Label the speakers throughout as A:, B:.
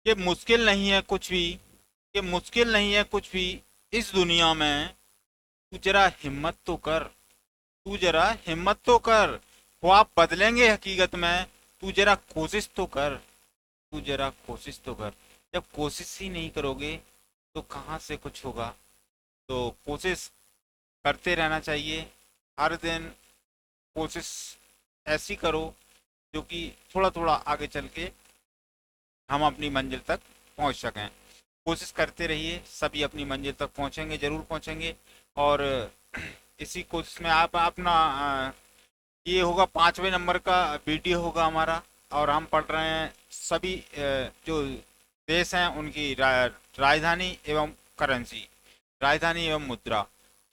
A: ये मुश्किल नहीं है कुछ भी, ये मुश्किल नहीं है कुछ भी इस दुनिया में। तू जरा हिम्मत तो कर, तू जरा हिम्मत तो कर। ख्वाब बदलेंगे हकीकत में, तू जरा कोशिश तो कर, तू जरा कोशिश तो कर। जब कोशिश ही नहीं करोगे तो कहाँ से कुछ होगा। तो कोशिश करते रहना चाहिए हर दिन। कोशिश ऐसी करो जो कि थोड़ा थोड़ा आगे चल के हम अपनी मंजिल तक पहुंच सकें। कोशिश करते रहिए, सभी अपनी मंजिल तक पहुंचेंगे, जरूर पहुंचेंगे। और इसी कोशिश में आप अपना ये होगा 5वें नंबर का वीडियो होगा हमारा। और हम पढ़ रहे हैं सभी जो देश हैं उनकी राजधानी एवं करेंसी, राजधानी एवं मुद्रा।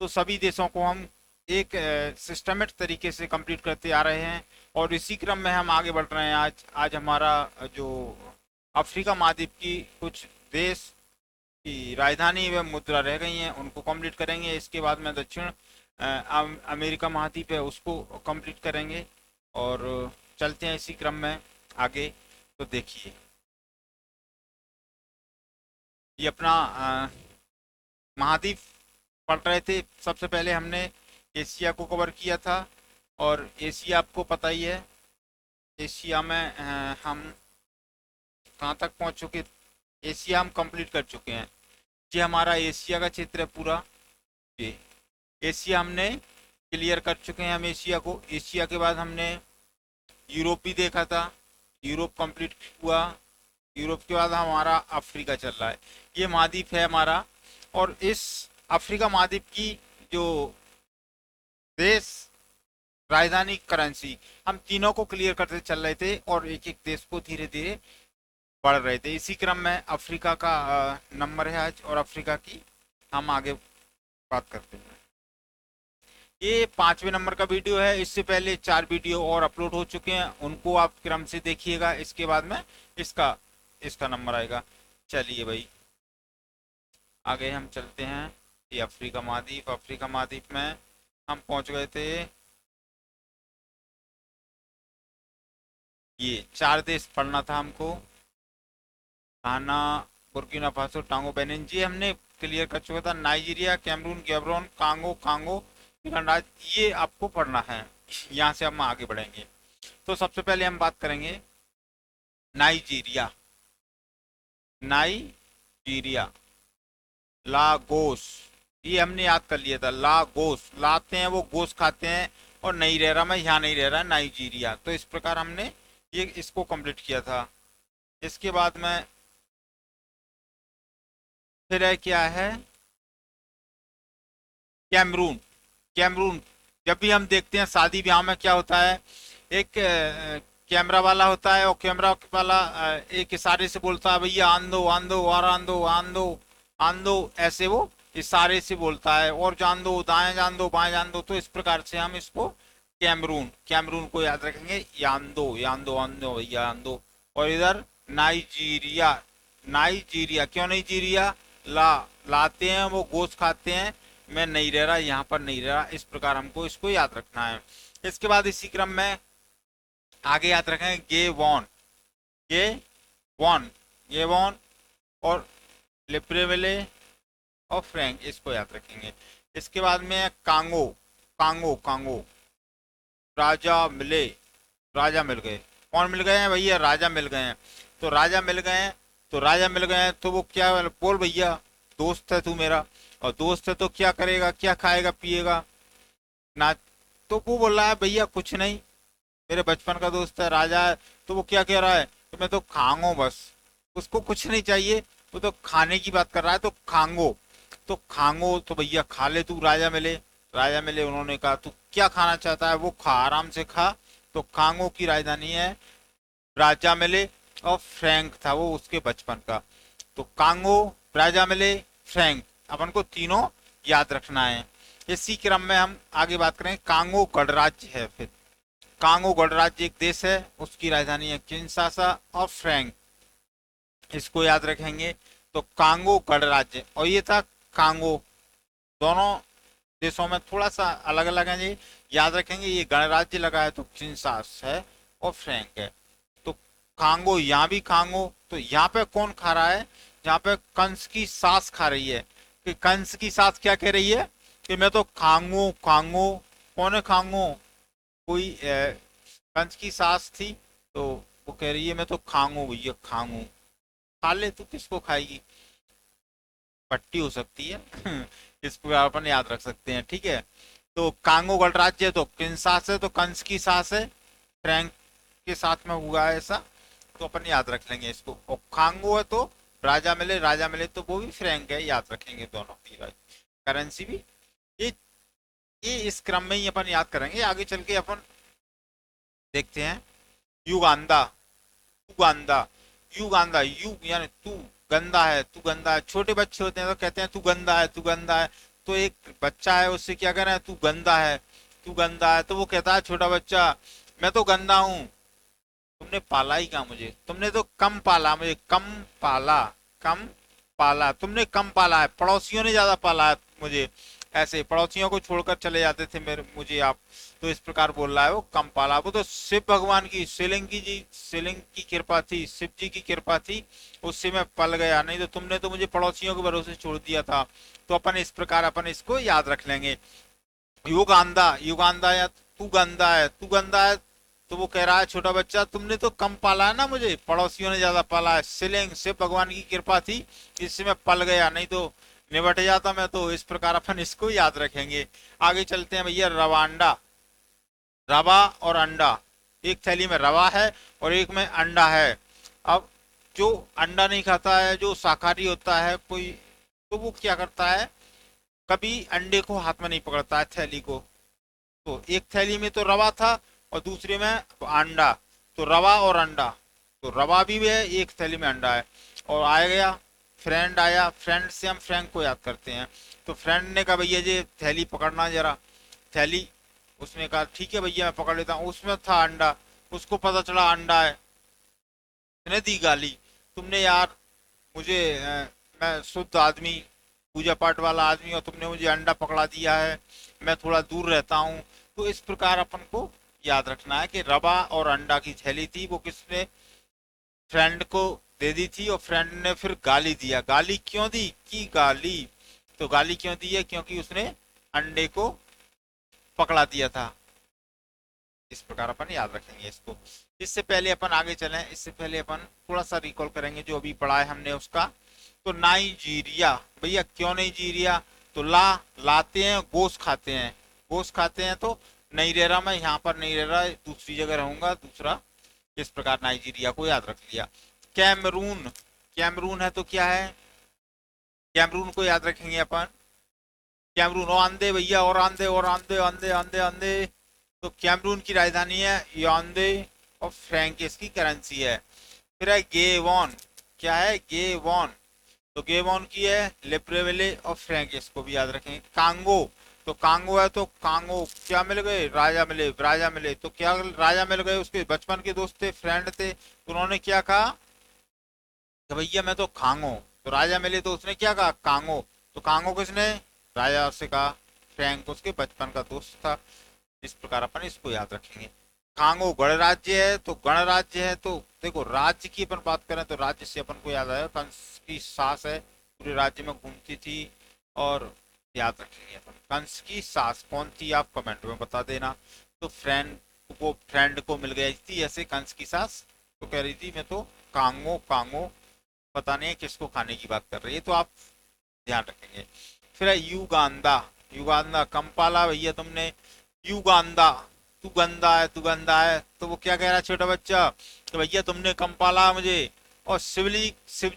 A: तो सभी देशों को हम एक सिस्टमेटिक तरीके से कंप्लीट करते आ रहे हैं। और इसी क्रम में हम आगे बढ़ रहे हैं। आज आज हमारा जो अफ्रीका महाद्वीप की कुछ देश की राजधानी एवं मुद्रा रह गई हैं उनको कंप्लीट करेंगे। इसके बाद में दक्षिण अमेरिका महाद्वीप है उसको कंप्लीट करेंगे। और चलते हैं इसी क्रम में आगे। तो देखिए, ये अपना महाद्वीप पढ़ रहे थे। सबसे पहले हमने एशिया को कवर किया था। और एशिया आपको पता ही है। एशिया में हम कहाँ तक पहुँच चुके, एशिया हम कंप्लीट कर चुके हैं। ये हमारा एशिया का क्षेत्र है पूरा। ये एशिया हमने क्लियर कर चुके हैं हम एशिया को। एशिया के बाद हमने यूरोप भी देखा था, यूरोप कंप्लीट हुआ। यूरोप के बाद हमारा अफ्रीका चल रहा है। ये महाद्वीप है हमारा। और इस अफ्रीका महाद्वीप की जो देश राजधानी करेंसी, हम तीनों को क्लियर करते चल रहे थे और एक एक देश को धीरे धीरे बढ़ रहे थे। इसी क्रम में अफ्रीका का नंबर है आज, और अफ्रीका की हम आगे बात करते हैं। ये 5वें नंबर का वीडियो है। इससे पहले 4 वीडियो और अपलोड हो चुके हैं, उनको आप क्रम से देखिएगा। इसके बाद में इसका इसका नंबर आएगा। चलिए भाई, आगे हम चलते हैं। ये अफ्रीका महाद्वीप, अफ्रीका महाद्वीप में हम पहुंच गए थे। ये 4 देश पढ़ना था हमको। घाना, बुर्किना फासो, टांगो, बेनिन। जी हमने क्लियर कर चुका था। नाइजीरिया, कैमरून, गैब्रोन, कांगो, कांगो गणराज्य, ये आपको पढ़ना है। यहाँ से हम आगे बढ़ेंगे। तो सबसे पहले हम बात करेंगे नाइजीरिया। नाइजीरिया, लागोस, ये हमने याद कर लिया था। लागोस, लाते हैं वो गोश्त खाते हैं। और नहीं रह रहा, मैं यहाँ नहीं रह रहा, नाइजीरिया। तो इस प्रकार हमने ये इसको कंप्लीट किया था। इसके बाद में फिर है क्या है, कैमरून। कैमरून, जब भी हम देखते हैं शादी ब्याह में क्या होता है, एक कैमरा वाला होता है और कैमरा वाला एक इशारे से बोलता है, भैया आंदो आंदो और आंदो आंदो आंदो, ऐसे वो इशारे से बोलता है। और जान दो, दाएं जान दो, बाएं जान दो। तो इस प्रकार से हम इसको कैमरून, कैमरून को याद रखेंगे। यान्दो, यान्दो, आंदो भैया आंदो। और इधर नाइजीरिया, नाइजीरिया, क्यों नाइजीरिया, ला, लाते हैं वो गोश्त खाते हैं। मैं नहीं रह रहा, यहाँ पर नहीं रह रहा। इस प्रकार हमको इसको याद रखना है। इसके बाद इसी क्रम में आगे याद रखेंगे गे वॉन, गे वॉन, गे वॉन और लिब्रेवेले और फ्रैंक, इसको याद रखेंगे। इसके बाद में कांगो, कांगो, कांगो, राजा मिले, राजा मिल गए। कौन मिल गए हैं भैया, राजा मिल गए हैं। तो राजा मिल गए हैं, तो राजा मिल गए हैं तो वो क्या बोल भैया, दोस्त है तू मेरा। और दोस्त है तो क्या करेगा, क्या खाएगा पिएगा ना। तो वो बोल रहा है भैया कुछ नहीं, मेरे बचपन का दोस्त है, राजा है। तो वो क्या कह रहा है, तो मैं तो खांगो बस। उसको कुछ नहीं चाहिए, वो तो खाने की बात कर रहा है। तो खांगो, तो खांगो तो भैया खा ले तू, राजा मिले। राजा मिले, उन्होंने कहा तू क्या खाना चाहता है, वो खा, आराम से खा। तो कांगो की राजधानी है राजा मिले। और फ्रैंक था वो उसके बचपन का। तो कांगो, राजा मिले, फ्रैंक, अपन को तीनों याद रखना है। इसी क्रम में हम आगे बात करें। कांगो गणराज्य है। फिर कांगो गणराज्य एक देश है, उसकी राजधानी है किंशासा। और फ्रैंक, इसको याद रखेंगे। तो कांगो गणराज्य, और ये था कांगो। दोनों देशों में थोड़ा सा अलग अलग है जी, याद रखेंगे। ये गणराज्य लगा है तो किंशास है और फ्रैंक है। तो खांगो, यहाँ भी खांगो। तो यहाँ पे कौन खा रहा है? यहाँ पे कंस की सास खा रही है। कि कंस की सास क्या कह रही है कि मैं तो खांगो खांगो। कौन है खांगो? कोई कंस की सास थी, तो वो कह रही है मैं तो खांगू भैया खांगू। खा ले तू, किसको खाएगी? पट्टी हो सकती है। इस प्रकार अपन याद रख सकते हैं, ठीक है। तो कांगो गणराज्य है तो किन सास है? तो कंस की सास है, फ्रैंक के साथ में हुआ है ऐसा, तो अपन याद रख लेंगे इसको। और खांगो है तो राजा मिले, राजा मिले तो वो भी फ्रैंक है, याद रखेंगे दोनों की। करेंसी भी ये ये इस क्रम में ही अपन याद करेंगे। आगे चल के अपन देखते हैं। युगांडा, युगांडा, युगांडा, यू यानी तू गंदा है, तू गंदा है। छोटे बच्चे होते हैं तो कहते हैं तू गंदा है, तू गंदा है। तो एक बच्चा है, उससे क्या कह रहा है? तू गंदा है, तू गंदा है। तो वो कहता है छोटा बच्चा, मैं तो गंदा हूँ, तुमने पाला ही कहा मुझे, तुमने तो कम पाला मुझे, कम पाला, कम पाला, तुमने कम पाला है, पड़ोसियों ने ज्यादा पाला है मुझे। ऐसे पड़ोसियों को छोड़कर चले जाते थे मेरे मुझे आप। तो इस प्रकार बोल रहा है वो, कम पाला। वो तो शिव भगवान की, शिवलिंग की कृपा थी, शिव जी की कृपा थी, उससे मैं पल गया, नहीं तो तुमने तो मुझे पड़ोसियों के भरोसे छोड़ दिया था। तो अपन इस प्रकार अपन इसको याद रख लेंगे। युगांदा, युगांदा या तू गंदा है, तू गंदा है। तो वो कह रहा है छोटा बच्चा, तुमने तो कम पाला है ना मुझे, पड़ोसियों ने ज्यादा पाला है। शिवलिंग, शिव भगवान की कृपा थी, इससे मैं पल गया, नहीं तो निबट जाता मैं। तो इस प्रकार अपन इसको याद रखेंगे। आगे चलते हैं भैया। रवांडा, रवा और अंडा, एक थैली में रवा है और एक में अंडा है। अब जो अंडा नहीं खाता है, जो शाकाहारी होता है कोई, तो वो क्या करता है? कभी अंडे को हाथ में नहीं पकड़ता है, थैली को। तो एक थैली में तो रवा था और दूसरे में अंडा। तो रवा और अंडा, तो रवा भी है, एक थैली में अंडा है। और आ गया फ्रेंड, आया फ्रेंड से हम फ्रैंक को याद करते हैं। तो फ्रेंड ने कहा भैया जी थैली पकड़ना जरा, थैली। उसने कहा ठीक है भैया मैं पकड़ लेता हूँ। उसमें था अंडा, उसको पता चला अंडा है, उसने दी गाली, तुमने यार मुझे मैं शुद्ध आदमी, पूजा पाठ वाला आदमी, और तुमने मुझे अंडा पकड़ा दिया है, मैं थोड़ा दूर रहता हूँ। तो इस प्रकार अपन को याद रखना है कि रवा और अंडा की थैली थी, वो किसने? फ्रेंड को दे दी थी, और फ्रेंड ने फिर गाली दिया। गाली क्यों दी? की गाली। तो गाली क्यों दी है? क्योंकि उसने अंडे को पकड़ा दिया था। इस प्रकार अपन याद रखेंगे इसको। इससे पहले अपन आगे चलें, इससे पहले अपन थोड़ा सा रिकॉल करेंगे जो अभी पढ़ा है हमने उसका। तो नाइजीरिया, भैया क्यों नाइजीरिया? तो लाते हैं, गोश्त खाते हैं, गोश्त खाते हैं। तो नहीं रह रहा मैं यहाँ पर, नहीं रह रहा, दूसरी जगह रहूंगा, दूसरा। इस प्रकार नाइजीरिया को याद रख लिया। कैमरून, कैमरून है तो क्या है? कैमरून को याद रखेंगे अपन। कैमरून, और आंदे भैया, और आंदे, और आंदे, आंदे आंदे आंदे। तो कैमरून की राजधानी है याओंडे, और फ्रैंक इसकी करेंसी है। फिर है गेवॉन, क्या है? गेवॉन। तो गेवॉन की है लिब्रेविले और फ्रैंक, इसको भी याद रखेंगे। कांगो, तो कांगो है तो कांगो क्या मिल गए? राजा मिले, राजा मिले। तो क्या राजा मिल गए? उसके बचपन के दोस्त थे, फ्रेंड थे, तो उन्होंने क्या कहा कि भैया मैं तो खांगो। तो राजा मिले तो उसने क्या कहा? कांगो। तो कांगो किसने? राजा से कहा। फ्रैंक उसके बचपन का दोस्त था। इस प्रकार अपन इसको याद रखेंगे। कांगो गणराज्य है, तो गणराज्य है तो देखो, राज्य की अपन बात करें तो राज्य से अपन को याद आया कंस की सास है, पूरे राज्य में घूमती थी। और याद रखेंगे अपन, कंस की सास कौन थी आप कमेंट में बता देना। तो फ्रेंड को मिल गई थी ऐसे कंस की सास, तो कह रही थी मैं तो कांगो कांगो, पता नहीं किसको खाने की बात कर रही है, तो आप ध्यान रखेंगे। फिर है युगांडा, युगांडा कंपाला भैया तुमने, युगांडा, तू गंदा है, तू गंदा है। तो वो क्या कह रहा है छोटा बच्चा? तो भैया तुमने कम पाला मुझे, और शिव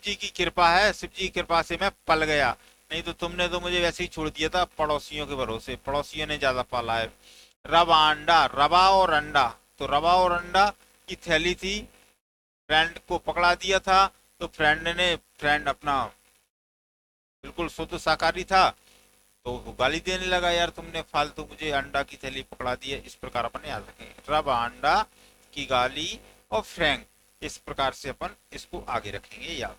A: जी की कृपा है, शिव जी की कृपा से मैं पल गया, नहीं तो तुमने तो मुझे वैसे ही छोड़ दिया था पड़ोसियों के भरोसे, पड़ोसियों ने ज्यादा पाला है। रवा अंडा, रवा और अंडा, तो रवा और अंडा की थैली थी, फ्रेंड को पकड़ा दिया था। तो फ्रेंड अपना बिल्कुल शुद्ध शाकाहारी था, तो वो गाली देने लगा, यार तुमने फालतू मुझे अंडा की थैली पकड़ा दी है। इस प्रकार अपन याद रखेंगे, रब अंडा की गाली और फ्रैंक, इस प्रकार से अपन इसको आगे रखेंगे याद।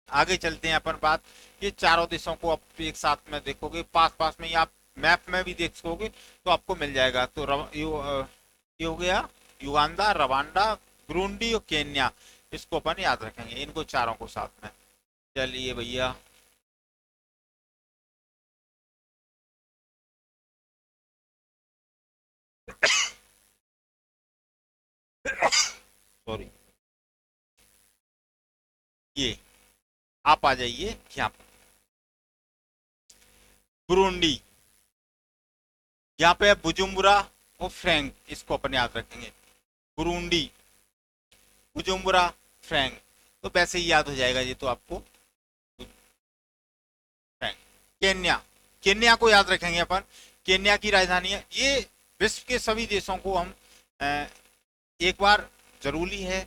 A: आगे चलते हैं अपन बात, ये चारों देशों को आप एक साथ में देखोगे, पास पास में, आप मैप में भी देखोगे तो आपको मिल जाएगा। तो ये हो गया युगांडा, रवांडा, ब्रूंडी और केन्या, इसको अपन याद रखेंगे, इनको चारों को साथ में। चलिए भैया, सॉरी, ये आप आ जाइए यहाँ पर। ब्रूंडी, यहाँ पे बुजुम्बुरा और फ्रैंक, इसको अपन याद रखेंगे। बुरुंडी, बुजुम्बुरा, फ्रैंक, तो वैसे ही याद हो जाएगा ये तो आपको। फ्रैंक। केन्या, केन्या को याद रखेंगे अपन, केन्या की राजधानी है ये। विश्व के सभी देशों को हम एक बार जरूरी है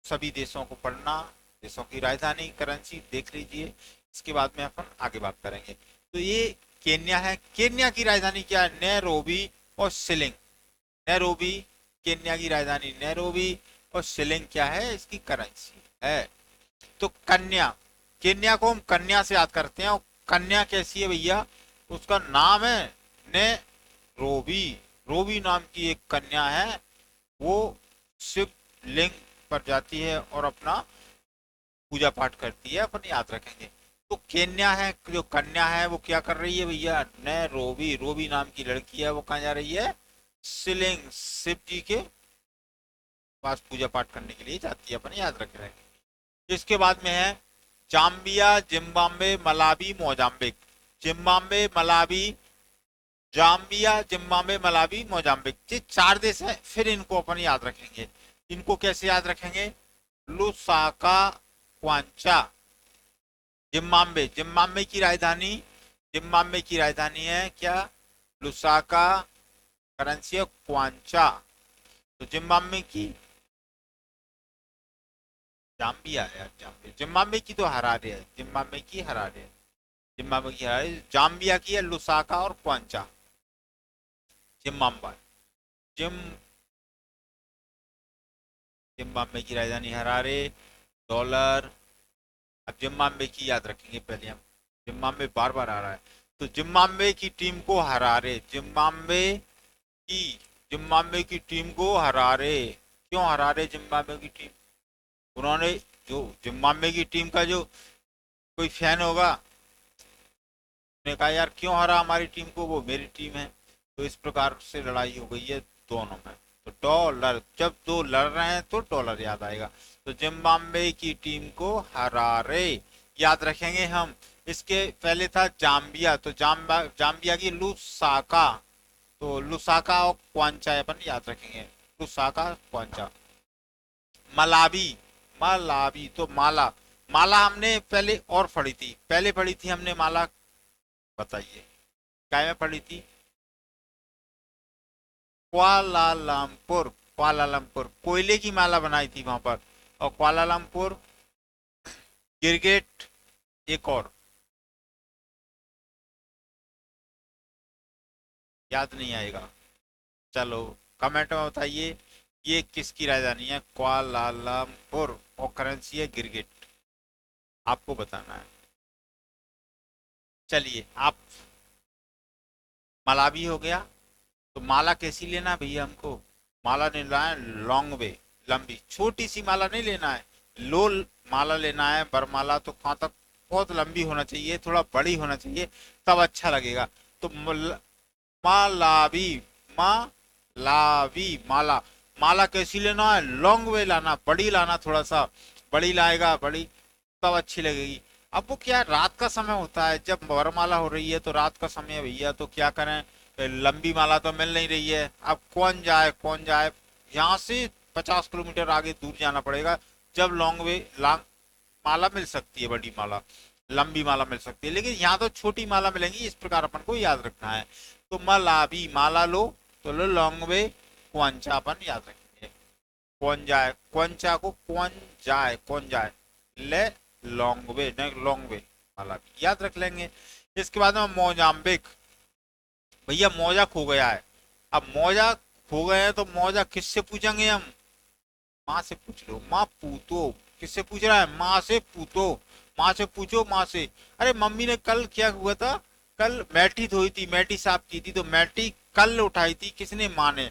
A: सभी देशों को पढ़ना, देशों की राजधानी, करेंसी देख लीजिए, इसके बाद में अपन आगे बात करेंगे। तो ये केन्या है, केन्या की राजधानी क्या है? नैरोबी और शिलिंग। नैरोबी केन्या की राजधानी नैरोबी, और शिलिंग क्या है? इसकी करेंसी है। तो कन्या, केन्या को हम कन्या से याद करते हैं, और कन्या कैसी है भैया? उसका नाम है नैरोबी, रोबी नाम की एक कन्या है, वो शिवलिंग पर जाती है और अपना पूजा पाठ करती है, अपन याद रखेंगे। तो केन्या है, जो कन्या है वो क्या कर रही है भैया? नैरोबी, रोबी नाम की लड़की है, वो कहाँ जा रही है? शिवलिंग, शिव जी के पास पूजा पाठ करने के लिए जाती है, अपन याद रख रहे हैं। इसके बाद में है Zambia, Zimbabwe, Malawi, Mozambique. Zimbabwe, Malawi, Zambia, Zimbabwe, Malawi, Mozambique, ये चार देश हैं। फिर इनको अपन याद रखेंगे, इनको कैसे याद रखेंगे? लुसाका, क्वांचा। जिम्बाब्वे, जिम्बाब्वे की राजधानी, जिम्बाब्वे की राजधानी है क्या? लुसाका, करेंसी है क्वांचा। तो जिम्बाब्वे की, जाम्बिया है यार, जाम्बिया, जिम्बाब्वे की तो हरारे है, जिम्बाब्वे की हरारे है, जिम्बाब्वे की हरारे। जाम्बिया की है लुसाका और क्वांचा। जिम्बाब्वे, जिम जिम्बाब्वे की राजधानी हरारे, डॉलर। अब जिम्बाब्वे की याद रखेंगे पहले हम, जिम्बाब्वे बार बार आ रहा है। तो जिम्बाब्वे की टीम को हरारे, जिम्बाब्वे की, जिम्बाब्वे की टीम को हरारे। क्यों हरारे जिम्बाब्वे की टीम? उन्होंने, जो जिम्बाब्वे की टीम का जो कोई फैन होगा, ने कहा यार क्यों हरा हमारी टीम को, वो मेरी टीम है। तो इस प्रकार से लड़ाई हो गई है दोनों में। तो डॉलर, जब दो लड़ रहे हैं तो डॉलर याद आएगा। तो जिम्बाब्वे की टीम को हरारे याद रखेंगे हम। इसके पहले था जाम्बिया, तो जाम्बिया की लुसाका, तो लुसाका और क्वांचा अपन याद रखेंगे, लुसाका, क्वांचा। मलावी, मलावी तो माला, माला हमने पहले और पढ़ी थी, पहले पढ़ी थी हमने माला, बताइए क्या में पढ़ी थी? कुआलालंपुर, कुआलालंपुर, कोयले की माला बनाई थी वहां पर। और कुआलालंपुर, गिरगिट, एक और याद नहीं आएगा, चलो कमेंट में बताइए ये किसकी राजधानी है? कुआलालंपुर, और करेंसी है गिरगिट, आपको बताना है। चलिए आप, मलावी हो गया। तो माला कैसी लेना है भैया हमको? माला लेना है लॉन्ग वे, लंबी, छोटी सी माला नहीं लेना है, लो माला लेना है। बरमाला तो कहाँ तक? बहुत लंबी होना चाहिए, थोड़ा बड़ी होना चाहिए, तब अच्छा लगेगा। तो मालावी, मालावी माला, माला कैसी लेना है? लॉन्ग वे लाना, बड़ी लाना, थोड़ा सा बड़ी लाएगा, बड़ी तब अच्छी लगेगी। अब वो क्या, रात का समय होता है जब वरमाला हो रही है, तो रात का समय है भैया, तो क्या करें, लंबी माला तो मिल नहीं रही है। अब कौन जाए, कौन जाए, यहाँ से 50 किलोमीटर आगे दूर जाना पड़ेगा, जब लॉन्ग वे लॉन्ग माला मिल सकती है, बड़ी माला, लंबी माला मिल सकती है, लेकिन यहाँ तो छोटी माला मिलेंगी। इस प्रकार अपन को याद रखना है। तो मलावी माला लो, तो लो लॉन्ग वे क्वांचा, अपन याद रखेंगे। कौन जाए, क्वांचा को कौन जाए, कौन जाए, ले लॉन्ग वे, नहीं लॉन्ग वे माला याद रख लेंगे। इसके बाद में मोजाम्बिक, भैया मौजा खो गया है। अब मौजा खो गए हैं तो मौजा किससे पूछेंगे हम? माँ से पूछ लो, माँ पूतो। किससे पूछ रहा है? माँ से पूतो, माँ से पूछो, माँ से। अरे मम्मी ने कल क्या हुआ था, कल मैटी धोई थी, मैटी साफ की थी, तो मैटी कल उठाई थी किसने? माँ ने।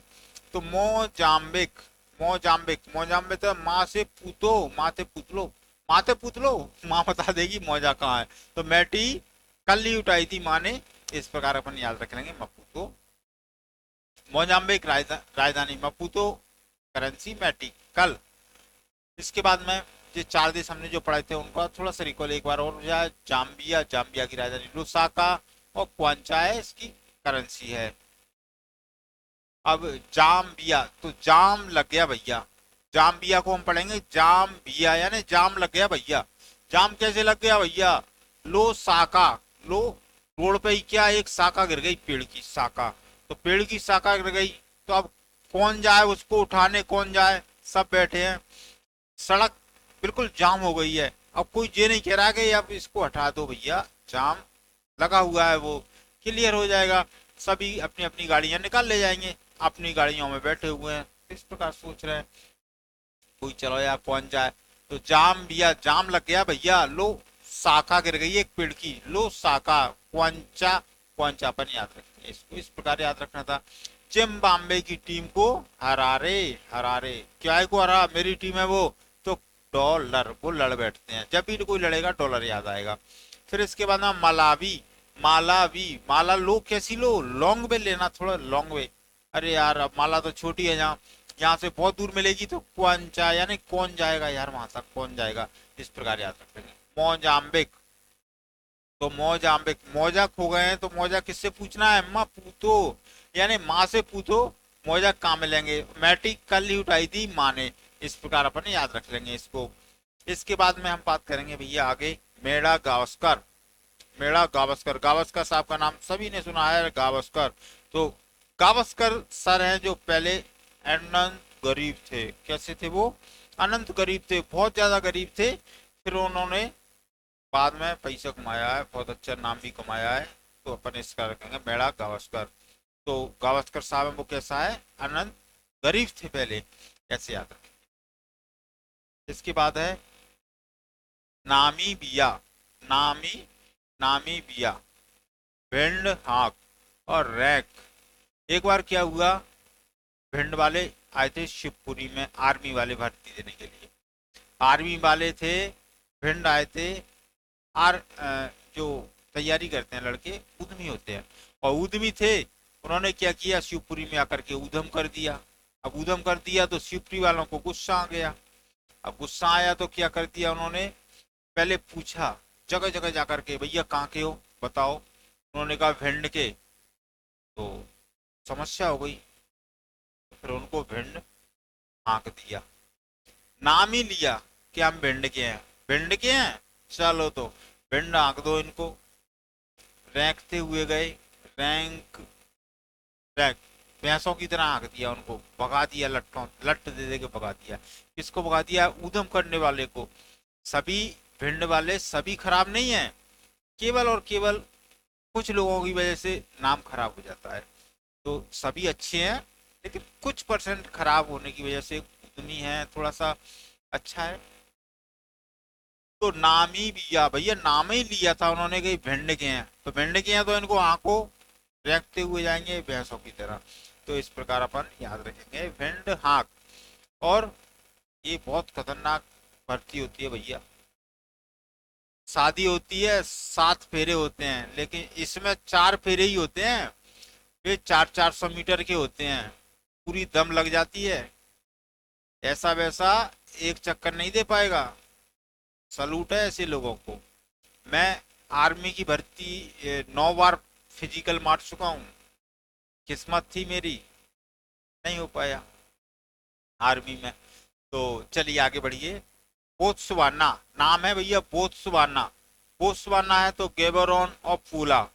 A: तो मोजाम्बिक, मोजाम्बिक, मोजाम्बिक तो माँ से पूतो, माँ से पूछ लो, माँ से पूछ लो, माँ बता देगी मौजा कहाँ है। तो मैटी कल ही उठाई थी माँ ने, इस प्रकार अपन याद रख लेंगे मपूतो। मोजाम्बिक राजधानी मपूतो, करेंसी मैटी कल। इसके बाद में ये चार देश हमने जो पढ़े थे उनका थोड़ा सा रिकॉल एक बार और हो जाए। जाम्बिया, जाम्बिया की राजधानी लुसाका, और क्वांचा है इसकी करेंसी है। अब जाम्बिया, तो जाम लग गया भैया, जाम्बिया को हम पढ़ेंगे जाम्बिया, यानी जाम लग गया भैया। जाम कैसे लग गया भैया? लो साका, लो रोड पे ही क्या एक शाखा गिर गई, पेड़ की शाखा, तो पेड़ की शाखा गिर गई, तो अब कौन जाए उसको उठाने, कौन जाए, सब बैठे हैं, सड़क बिल्कुल जाम हो गई है। अब कोई ये नहीं कह रहा कि अब इसको हटा दो भैया, जाम लगा हुआ है, वो क्लियर हो जाएगा, सभी अपनी अपनी गाड़ियां निकाल ले जाएंगे, अपनी गाड़ियों में बैठे हुए हैं, इस प्रकार सोच रहे हैं। कोई चलो यार पहुंच जाए, तो जाम भैया, जाम लग गया भैया, लो शाखा गिर गई एक पेड़ की, लो शाखा, क्वांचा, क्वांचा अपन याद रखते हैं, इसको इस प्रकार याद रखना था। जिम्बाब्वे की टीम को हरारे, हरारे क्या को हरा, मेरी टीम है वो, तो डॉलर, वो लड़ बैठते हैं, जब भी कोई लड़ेगा डॉलर याद आएगा। फिर इसके बाद में मलावी, मालावी, माला लो कैसी लो, लॉन्ग वे लेना, थोड़ा लॉन्ग वे, अरे यार अब माला तो छोटी है, यहाँ यहाँ से बहुत दूर मिलेगी, तो क्वांचा यानी कौन जाएगा यार वहां तक, कौन जाएगा, इस प्रकार याद रखेंगे। मोजाम्बिक, तो मोजाम्बिक, मौजा खो गए हैं, तो मौजा किससे पूछना है, माँ पूछो, यानी माँ से पूछो मौजा कहाँ मिलेंगे, मैट्रिक कल ही उठाई थी माँ ने, इस प्रकार अपन याद रख लेंगे इसको। इसके बाद में हम बात करेंगे भैया आगे, मेड़ा गावस्कर, मेड़ा गावस्कर, गावस्कर साहब का नाम सभी ने सुना है, गावस्कर। तो गावस्कर सर हैं जो पहले अनंत गरीब थे, कैसे थे वो, अनंत गरीब थे, बहुत ज्यादा गरीब थे, फिर उन्होंने बाद में पैसा कमाया है, बहुत अच्छा नाम भी कमाया है, तो अपन इसका रखेंगे मेड़ा गावस्कर। तो गावस्कर साहब है वो कैसा है, अनंत गरीब थे पहले, कैसे याद रखें। इसके बाद है नामीबिया, नामी, नामीबिया, भिंड हाक और रैक। एक बार क्या हुआ, भिंड वाले आए थे शिवपुरी में आर्मी वाले भर्ती देने के लिए, आर्मी वाले थे, भिंड आए थे, जो तैयारी करते हैं लड़के उद्यमी होते हैं, और उद्यमी थे, उन्होंने क्या किया, शिवपुरी में आकर के उद्यम कर दिया। अब उद्यम कर दिया तो शिवपुरी वालों को गुस्सा आ गया, अब गुस्सा आया तो क्या कर दिया उन्होंने, पहले पूछा जगह जगह जाकर के, भैया कहाँ के हो बताओ, उन्होंने कहा भिंड के, तो समस्या हो गई, फिर उनको भिंड हाँक दिया, नाम ही लिया कि हम भिंड के हैं, भिंड के हैं, चलो तो भिंड हाँक दो इनको, रैंकते हुए गए, रैंक, रैंक, भैंसों की तरह हाँक दिया उनको, भगा दिया, लट्टों लट दे दे के भगा दिया, किसको भगा दिया, उद्यम करने वाले को। सभी भिंड वाले सभी खराब नहीं है, केवल और केवल कुछ लोगों की वजह से नाम खराब हो जाता है, तो सभी अच्छे हैं, लेकिन कुछ परसेंट खराब होने की वजह से उद्यमी है, थोड़ा सा अच्छा है। तो नाम ही लिया भैया, नाम ही लिया था उन्होंने कि भिंड के हैं, तो भिंड के हैं तो इनको आंखों रखते हुए जाएंगे भैंसों की तरह, तो इस प्रकार अपन याद रखेंगे भिंड हाँक। और ये बहुत खतरनाक भर्ती होती है भैया, शादी होती है 7 फेरे होते हैं, लेकिन इसमें 4 फेरे ही होते हैं, वे 400-400 मीटर के होते हैं, पूरी दम लग जाती है, ऐसा वैसा एक चक्कर नहीं दे पाएगा, सलूट है ऐसे लोगों को। मैं आर्मी की भर्ती 9 बार फिजिकल मार चुका हूँ, किस्मत थी मेरी, नहीं हो पाया आर्मी में। तो चलिए आगे बढ़िए, बोत्सवाना, नाम है भैया बोत्सवाना, बोत्सवाना है तो गेबरोन और पूला,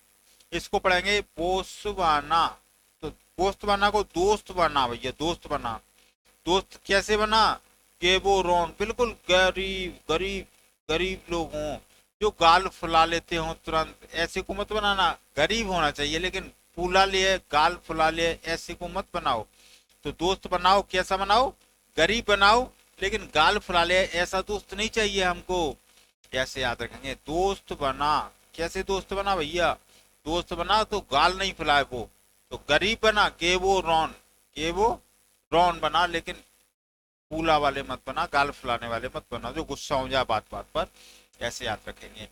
A: इसको पढ़ेंगे बोत्सवाना। तो बोत्सवाना को दोस्त बना भैया, दोस्त बना, दोस्त कैसे बना, गेबोरोन, बिल्कुल गरीब गरीब गरीब लोग हों, जो गाल फुला लेते हों तुरंत, ऐसे को मत बनाना, गरीब होना चाहिए लेकिन फूला लिए गाल फुला लिए, ऐसे को मत बनाओ। तो दोस्त बनाओ, कैसा बनाओ, गरीब बनाओ लेकिन गाल फुला ले, ऐसा दोस्त नहीं चाहिए हमको, ऐसे याद रखेंगे। दोस्त बना, कैसे दोस्त बना भैया, दोस्त बना तो गाल नहीं फुलाए वो, तो गरीब बना, के वो रॉन, के वो रॉन बना, लेकिन फूला वाले मत बना, गाल फुलाने वाले मत बना जो गुस्सा हो जाए बात बात पर, ऐसे याद रखेंगे।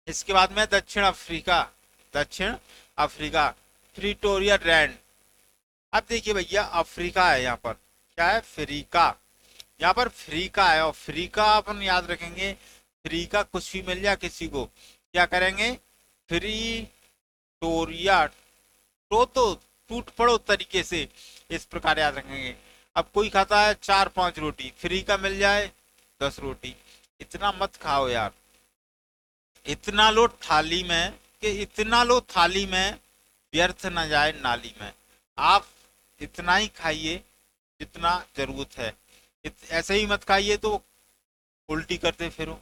A: इसके बाद में दक्षिण अफ्रीका, दक्षिण अफ्रीका, प्रिटोरिया रैंड। अब देखिए भैया अफ्रीका है यहाँ पर, क्या है, फ्रीका, यहाँ पर फ्रीका है, और फ्रीका अपन याद रखेंगे, फ्रीका कुछ भी मिल जाए किसी को क्या करेंगे, प्रिटोरिया, तो टूट पड़ो तरीके से, इस प्रकार याद रखेंगे। अब कोई खाता है 4-5 रोटी, फ्री का मिल जाए 10 रोटी, इतना मत खाओ यार, इतना लो थाली में, कि इतना लो थाली में व्यर्थ न जाए नाली में। आप इतना ही खाइए जितना जरूरत है, ऐसे ही मत खाइए तो उल्टी करते फिरो।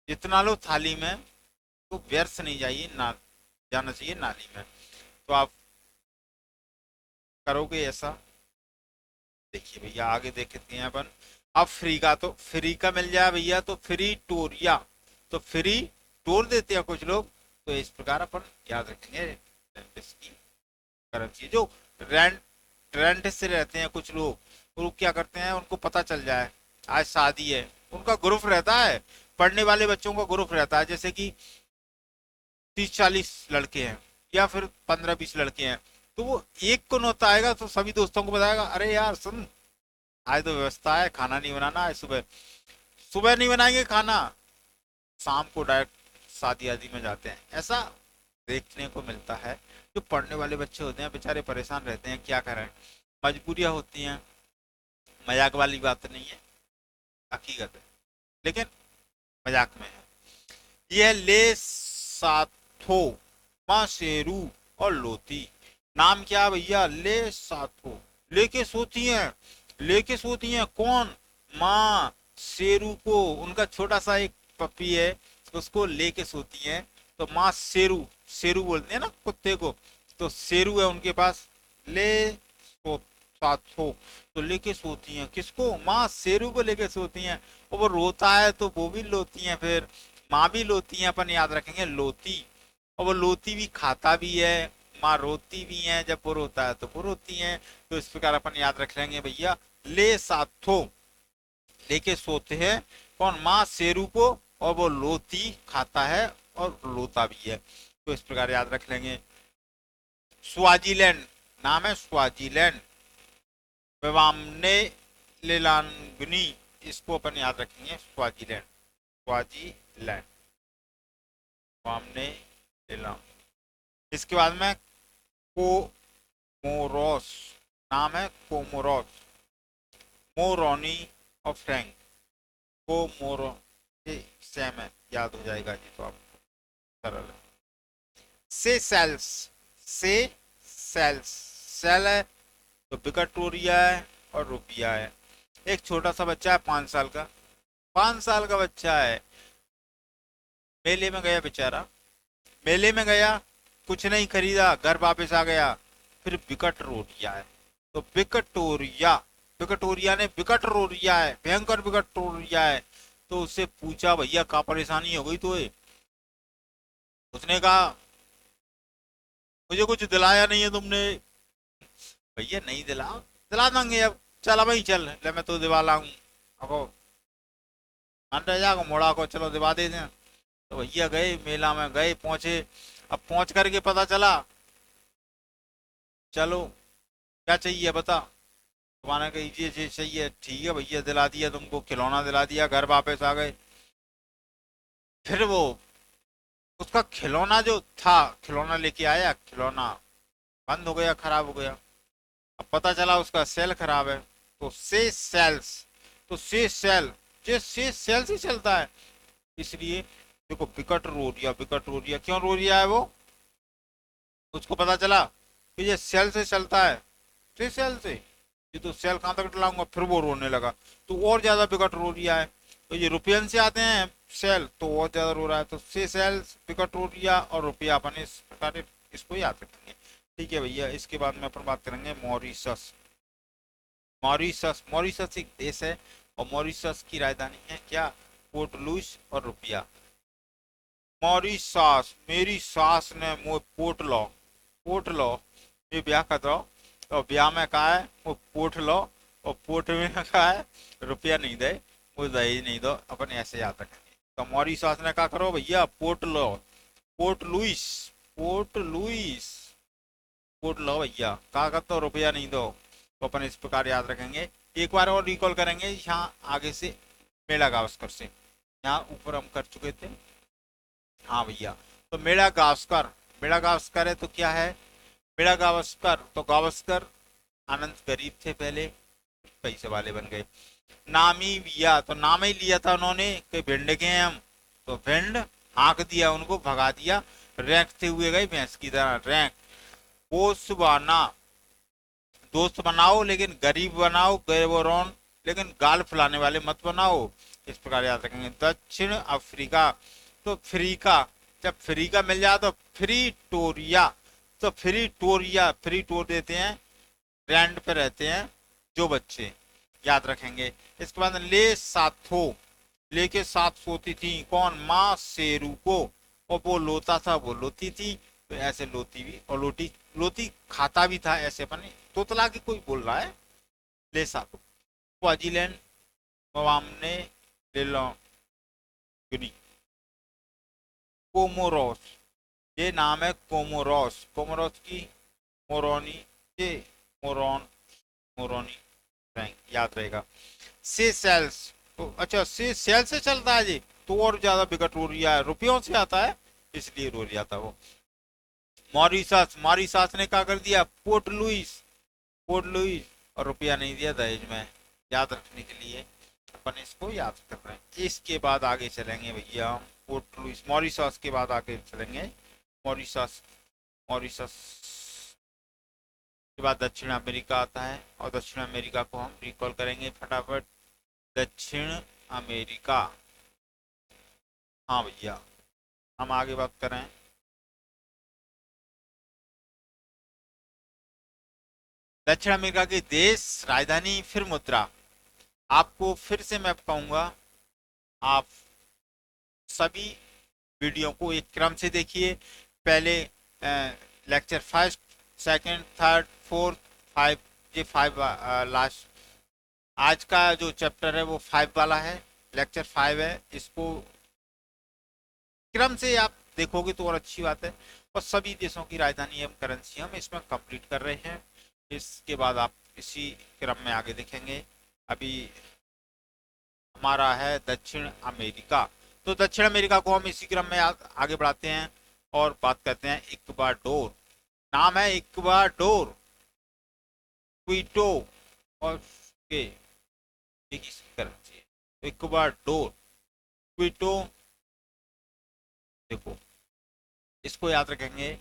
A: जितना लो थाली में तो व्यर्थ नहीं जाइए, ना जाना चाहिए नाली में। तो आप करोगे ऐसा। देखिए भैया आगे देखते हैं अपन, अब फ्रीका, तो फ्री का मिल जाए भैया तो फ्री टोरिया, तो फ्री टोर देते हैं कुछ लोग, तो इस प्रकार अपन याद रखेंगे इसकी करेंसी। जो रेंट रेंट से रहते हैं कुछ लोग, वो क्या करते हैं, उनको पता चल जाए आज शादी है, उनका ग्रुप रहता है, पढ़ने वाले बच्चों का ग्रुप रहता है, जैसे कि 30-40 लड़के हैं या फिर 15-20 लड़के हैं, तो वो एक को नौता आएगा तो सभी दोस्तों को बताएगा, अरे यार सुन, आज तो व्यवस्था है, खाना नहीं बनाना है, सुबह सुबह नहीं बनाएंगे खाना, शाम को डायरेक्ट शादी आदि में जाते हैं। ऐसा देखने को मिलता है। जो पढ़ने वाले बच्चे होते हैं बेचारे परेशान रहते हैं, क्या करें, मजबूरियां होती हैं, मजाक वाली बात नहीं है, हकीकत है, लेकिन मजाक में है। यह ले साथो, माँ शेरू और लोती। नाम क्या भैया, ले साथो, लेके सोती हैं, लेके सोती हैं कौन, माँ शेरू को, उनका छोटा सा एक पपी है उसको लेके सोती हैं, तो माँ शेरू, शेरू बोलते हैं ना कुत्ते को, तो शेरू है उनके पास, ले साथो, तो लेके सोती हैं किसको, माँ शेरू को लेके सोती हैं, और वो रोता है तो वो भी लोती हैं, फिर माँ भी लोती हैं, अपन याद रखेंगे लोती, और वो लोती भी खाता भी है, माँ रोती भी है, जब वो रोता है तो वो रोती हैं, तो इस प्रकार अपन याद रख लेंगे भैया, ले साथो, लेके सोते हैं कौन, माँ शेरू को, और वो लोती खाता है और लोता भी है, तो इस प्रकार याद रख लेंगे। स्वाजीलैंड, नाम है स्वाजीलैंड, विवामने लेलांगनी, इसको अपन याद रखेंगे, स्वाजीलैंड, स्वाजीलैंड, विवामने लेलांग। इसके बाद में कोमोरोस, नाम है कोमोरोस, मोरोनी और फ्रैंक, कोमोरो, ये सेम है, याद हो जाएगा जी, तो आप सरल है। से सेल्स, से सेल्स, सेल है तो विक्टोरिया है और रुपया है। एक छोटा सा बच्चा है 5 साल का, 5 साल का बच्चा है, मेले में गया बेचारा, मेले में गया, कुछ नहीं खरीदा, घर वापस आ गया, फिर विकट रो दिया है, तो विक्टोरिया, विक्टोरिया ने विकट रो दिया है, भयंकर विकट रो दिया है, तो उससे पूछा भैया क्या परेशानी हो गई, तो उसने कहा मुझे कुछ दिलाया नहीं है तुमने, भैया नहीं दिला, दिला देंगे, अब चल भाई चल, ले मैं तो दिवा लाऊं, अब अंडा जाको मोड़ा को, चलो दिवा दे दें। तो भैया गए मेला में, गए पहुंचे, अब पहुंच करके पता चला, चलो क्या चाहिए बता, तुम्हारा कही ये चाहिए, ठीक है भैया दिला दिया तुमको, खिलौना दिला दिया, घर वापस आ गए। फिर वो उसका खिलौना जो था, खिलौना लेके आया, खिलौना बंद हो गया, खराब हो गया। अब पता चला उसका सेल खराब है, तो से सेल्स, तो से सेल, से सेल से चलता है, इसलिए देखो विकट रो दिया, विकट रो दिया, क्यों रो दिया है वो, उसको पता चला कि ये सेल से चलता है, से सेल से, ये तो सेल कहाँ तक डलाऊंगा, फिर वो रोने लगा, तो और ज्यादा विकट रो दिया है। तो ये रुपयन से आते हैं सेल, तो और ज्यादा रो रहा है, तो से सेल, विकट रो दिया और रुपया, अपन इस प्रकार इसको याद रखेंगे। ठीक है भैया, इसके बाद में अपन बात करेंगे मॉरिशस। मॉरिशस, मॉरिशस एक देश है, और मॉरिशस की राजधानी है क्या, पोर्ट लुइस और रुपया। मॉरिशस, मेरी सास ने मुझे पोर्ट लो, पोर्ट लो, ये ब्याह कर दो, तो ब्याह में कहा है वो पोर्ट लो, और पोर्ट में कहा है रुपया नहीं दे, वो दहेज नहीं दो, अपन ऐसे याद रखेंगे। तो मॉरिशस ने कहा करो भैया पोर्ट लो, Port Louis, Port Louis, Port लो भैया, कहा कर तो रुपया नहीं दो। तो अपन इस प्रकार याद रखेंगे। एक बार और रिकॉल करेंगे यहाँ आगे से मेड़ा गावस्कर से, यहाँ ऊपर हम कर चुके थे। हाँ भैया, तो मेड़ा गावस्कर, मेड़ा गावस्कर है तो क्या है, मेड़ा गावस्कर तो गावस्कर आनंद गरीब थे पहले, पैसे वाले बन गए। नामी बिया तो नाम ही लिया था उन्होंने कि भिंड के हैं हम, तो भिंड हाँक दिया उनको, भगा दिया। रैंकते हुए गए भैंस की तरह, रैंक। पोसवाना दोस्त बनाओ लेकिन गरीब बनाओ, गैबोरॉन लेकिन गाल फुलाने वाले मत बनाओ। इस प्रकार याद रखेंगे। दक्षिण अफ्रीका तो फ्रीका, जब फ्रीका मिल जाए तो फ्री टोरिया, तो फ्री टोरिया, फ्री टोर देते हैं, रेंट पे रहते हैं जो बच्चे, याद रखेंगे। इसके बाद ले साथो, लेके साथ सोती थी कौन, माँ शेरू को, और वो लोता था वो लोती थी, तो ऐसे लोती भी, और लोटी लोती खाता भी था, ऐसे अपन तोतला के कोई बोल रहा है। ले साथो स्वाजीलैंड ने ले लो, कोमोरोस, ये नाम है कोमोरोस, कोमोरोस की मोरोनी, ये मोरॉन, मोरोनी बैंक, याद रहेगा। से सेल्स तो अच्छा से सेल से चलता है जी, तो और ज्यादा विकट हो रहा है, रुपयों से आता है इसलिए रो रहा था वो। मॉरिशस, मॉरिशस ने क्या कर दिया, पोर्ट लुइस, पोर्ट लुइस, और रुपया नहीं दिया दहेज में, याद रखने के लिए अपन इसको याद कर रहे हैं। इसके बाद आगे चलेंगे भैया, पोर्ट लुइस मॉरिशस के बाद आगे चलेंगे, मॉरिशस, मॉरिशस के बाद दक्षिण अमेरिका आता है, और दक्षिण अमेरिका को हम रिकॉल करेंगे फटाफट। दक्षिण अमेरिका, हाँ भैया, हम आगे बात करें। दक्षिण अमेरिका के देश, राजधानी, फिर मुद्रा। आपको फिर से मैं कहूंगा, आप सभी वीडियो को एक क्रम से देखिए। पहले lecture first, second, third, fourth, five, ये फाइव लास्ट, आज का जो चैप्टर है वो 5 वाला है, लेक्चर 5 है। इसको क्रम से आप देखोगे तो और अच्छी बात है। और सभी देशों की राजधानी एवं करेंसी हम इसमें कंप्लीट कर रहे हैं। इसके बाद आप इसी क्रम में आगे देखेंगे। अभी हमारा है दक्षिण अमेरिका, तो दक्षिण अमेरिका को हम इसी क्रम में आगे बढ़ाते हैं और बात करते हैं इक्वाडोर। नाम है इक्वाडोर, क्विटो और के करेंसी, इक्वाडोर, क्विटो, देखो इसको याद रखेंगे,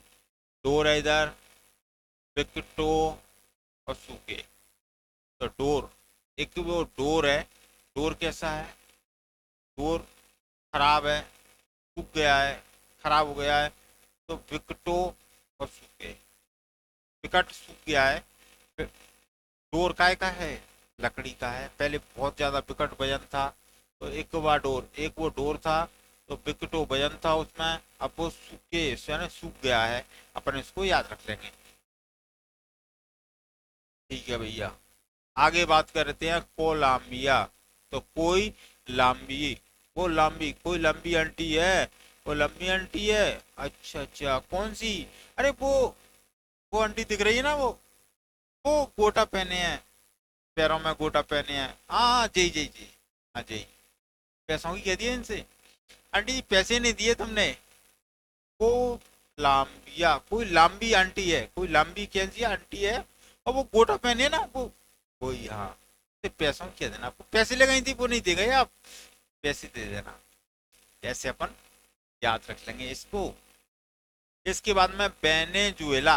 A: डोर है इधर, विक्टो और सूके, तो डोर, एक वो डोर है, डोर कैसा है, डोर खराब है, सूख गया है, खराब हो गया है, तो विकटो और सूखे, विकट सूख गया है। डोर काय का है, लकड़ी का है, पहले बहुत ज्यादा विकट वजन था, तो एक बार डोर, एक वो डोर था, तो विकटो वजन था उसमें, अब वो सूखे यानी सूख गया है, अपन इसको याद रख लेंगे। ठीक है भैया, आगे बात करते हैं कोलंबिया। तो कोई लंबी, वो लंबी, कोई लंबी आंटी है, वो लंबी आंटी है, अच्छा अच्छा, कौन सी, अरे वो आंटी दिख रही है ना, वो गोटा पहने हैं, पैरों में गोटा पहने हैं, हाँ जी जी जी, हाँ जी, पैसों की कह दिया इनसे, आंटी पैसे नहीं दिए तुमने, वो लाम्बिया, कोई लंबी आंटी है, कोई लंबी कैसी आंटी है, और वो गोटा पहने ना, वो हाँ, पैसों क्या देना, आपको पैसे लगाई थी वो नहीं दे गए, आप पैसे दे देना, ऐसे अपन याद रख लेंगे इसको। इसके बाद में वेनेजुएला,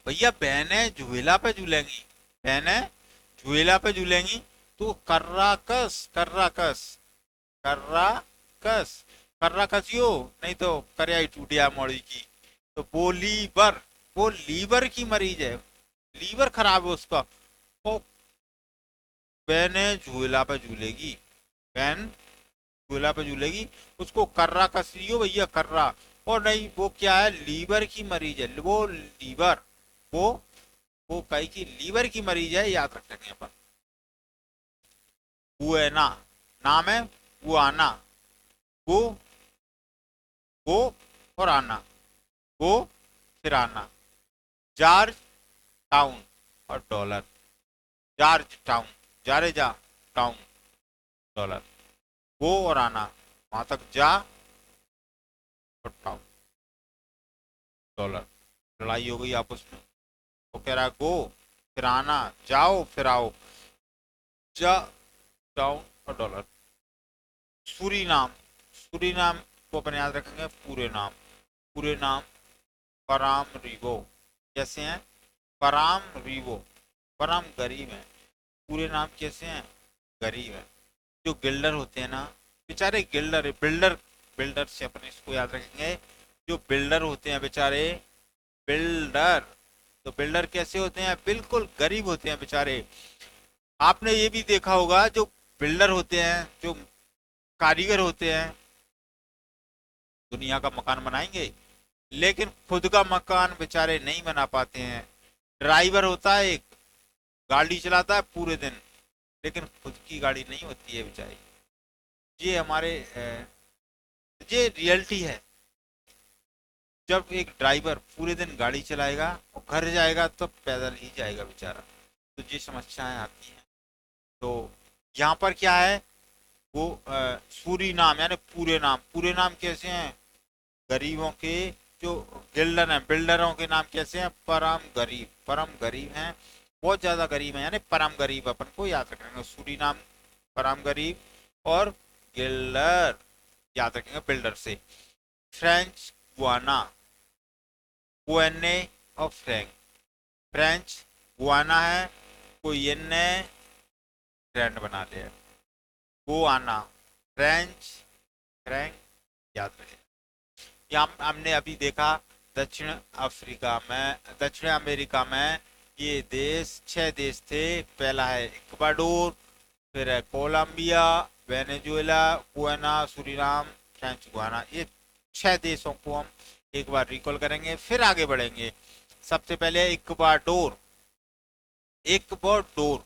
A: भैया वेनेजुएला पे झूलेंगी, वेनेजुएला पे झूलेंगी, तो कर्राकस, कर्राकस, कर्राकस, कर्राकसियो नहीं तो करियाई टूटिया मोड़ी की, तो बोलीवर, वो लीवर की मरीज है, लीवर खराब है उसका, वो वेनेजुएला पे झूलेगी, वेनेजुएला पे झूलेगी, उसको कर्रा कसियो भैया, कर्रा, और नहीं वो क्या है, लीवर की मरीज है, वो लीवर, वो वो कई की लीवर की मरीज है, याद रखेंगे अपन। गुएना नाम है, गुआना, गो, गो और आना, गो फिर आना। जॉर्ज टाउन और डॉलर, जॉर्ज टाउन, जारेजा टाउन, डॉलर, गो और आना, वहां तक जा और टाउन, डॉलर। लड़ाई हो गई आपस में। वो कह रहा है गो फिर आना, जाओ फिर आओ, जा टाउन और डॉलर। सूरीनाम, सूरीनाम को अपन याद रखेंगे पूरे नाम, पूरे नाम पराम रिवो। कैसे हैं? पराम रिवो, पराम गरीब है। पूरे नाम कैसे हैं? गरीब है। जो गिल्डर होते हैं ना, बेचारे गिल्डर बिल्डर, बिल्डर से अपन इसको याद रखेंगे। जो बिल्डर होते हैं बेचारे, बिल्डर, तो बिल्डर कैसे होते हैं? बिल्कुल गरीब होते हैं बेचारे। आपने ये भी देखा होगा, जो बिल्डर होते हैं, जो कारीगर होते हैं, दुनिया का मकान बनाएंगे लेकिन खुद का मकान बेचारे नहीं बना पाते हैं। ड्राइवर होता है एक, गाड़ी चलाता है पूरे दिन, लेकिन खुद की गाड़ी नहीं होती है बेचारी। ये हमारे ये रियलिटी है। जब एक ड्राइवर पूरे दिन गाड़ी चलाएगा और घर जाएगा तो पैदल ही जाएगा बेचारा, तो ये समस्याएं आती हैं। तो यहाँ पर क्या है? वो सूरी नाम यानी पूरे नाम, पूरे नाम कैसे हैं? गरीबों के, जो गिल्डर हैं, बिल्डरों के नाम कैसे हैं? परम गरीब, परम गरीब हैं, बहुत ज्यादा गरीब हैं, यानी परम गरीब अपन को याद रखेंगे। सूरी नाम परम गरीब, और गिल्डर याद रखेंगे बिल्डर से। फ्रेंच गुआना, गुएने और फ्रैंक। फ्रेंच गुआना है, कोई ने फ्रेंड बना लिया, गुआना फ्रेंच, फ्रैंक याद रखें। यहाँ हमने अभी देखा दक्षिण अफ्रीका में, दक्षिण अमेरिका में ये देश 6 देश थे। पहला है इक्वाडोर, फिर है Colombia, Venezuela, Guyana, Suriname, French Guiana. ये 6 देशों को हम एक बार रिकॉल करेंगे, फिर आगे बढ़ेंगे। सबसे पहले इक्वाडोर, इक्वाडोर,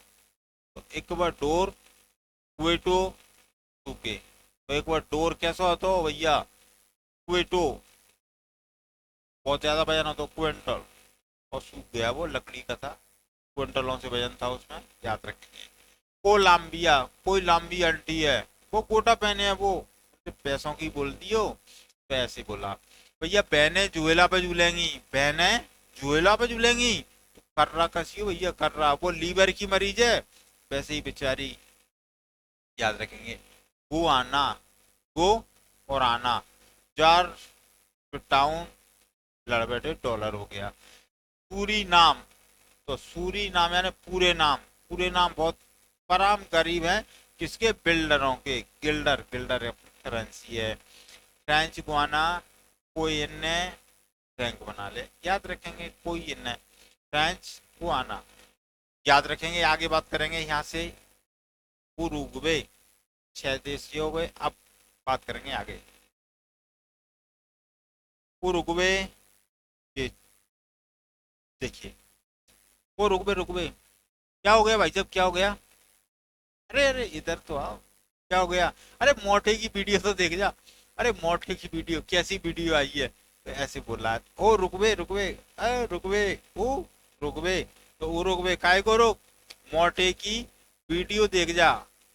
A: तो इक्वाडोर, क्वेटो, सूके। तो इक्वाडोर कैसा होता हो भैया? क्वेटो, बहुत ज्यादा वजन हो तो क्विंटल, और सूख गया वो लकड़ी का था, क्विंटलों से वजन था उसमें, याद रखेंगे। कोलंबिया, कोई लांबी आंटी है, वो कोटा पहने है, वो पैसों की बोलती हो तो ऐसे बोला। भैया बहने जुएला पे झूलेंगी, बहने जुएला पे झूलेंगी, तो कर्रा कसी हो भैया, कर्रा, वो लीवर की मरीज है, वैसे ही बेचारी, याद रखेंगे। गो आना, गो और आना, जार टाउन, लड़ बैठे डॉलर हो गया। सूरी नाम, तो सूरी नाम यानी पूरे नाम, पूरे नाम बहुत परम गरीब है, किसके? बिल्डरों के, गिल्डर, गिल्डर करेंसी है। फ्रेंच गुआना, कोई इन्ने फ्रैंक बना ले, याद रखेंगे, कोई इन्ने फ्रेंच गुआना, याद रखेंगे। आगे बात करेंगे यहाँ से उरुग्वे, 6 देश ये हो गए। अब बात करेंगे आगे उरुग्वे। ये देखिए, वो रुकवे रुकवे, क्या हो गया भाई साहब, क्या हो गया? अरे अरे इधर तो आओ, क्या हो गया? अरे मोटे की वीडियो तो देख जा, अरे मोटे की वीडियो, कैसी वीडियो आई है? तो ऐसे बोल रहा है, ओ रुकवे रुकवे, अरे रुकवे, ओ रुकवे, तो वो रुकवे काय को रुक, मोटे की वीडियो देख जा,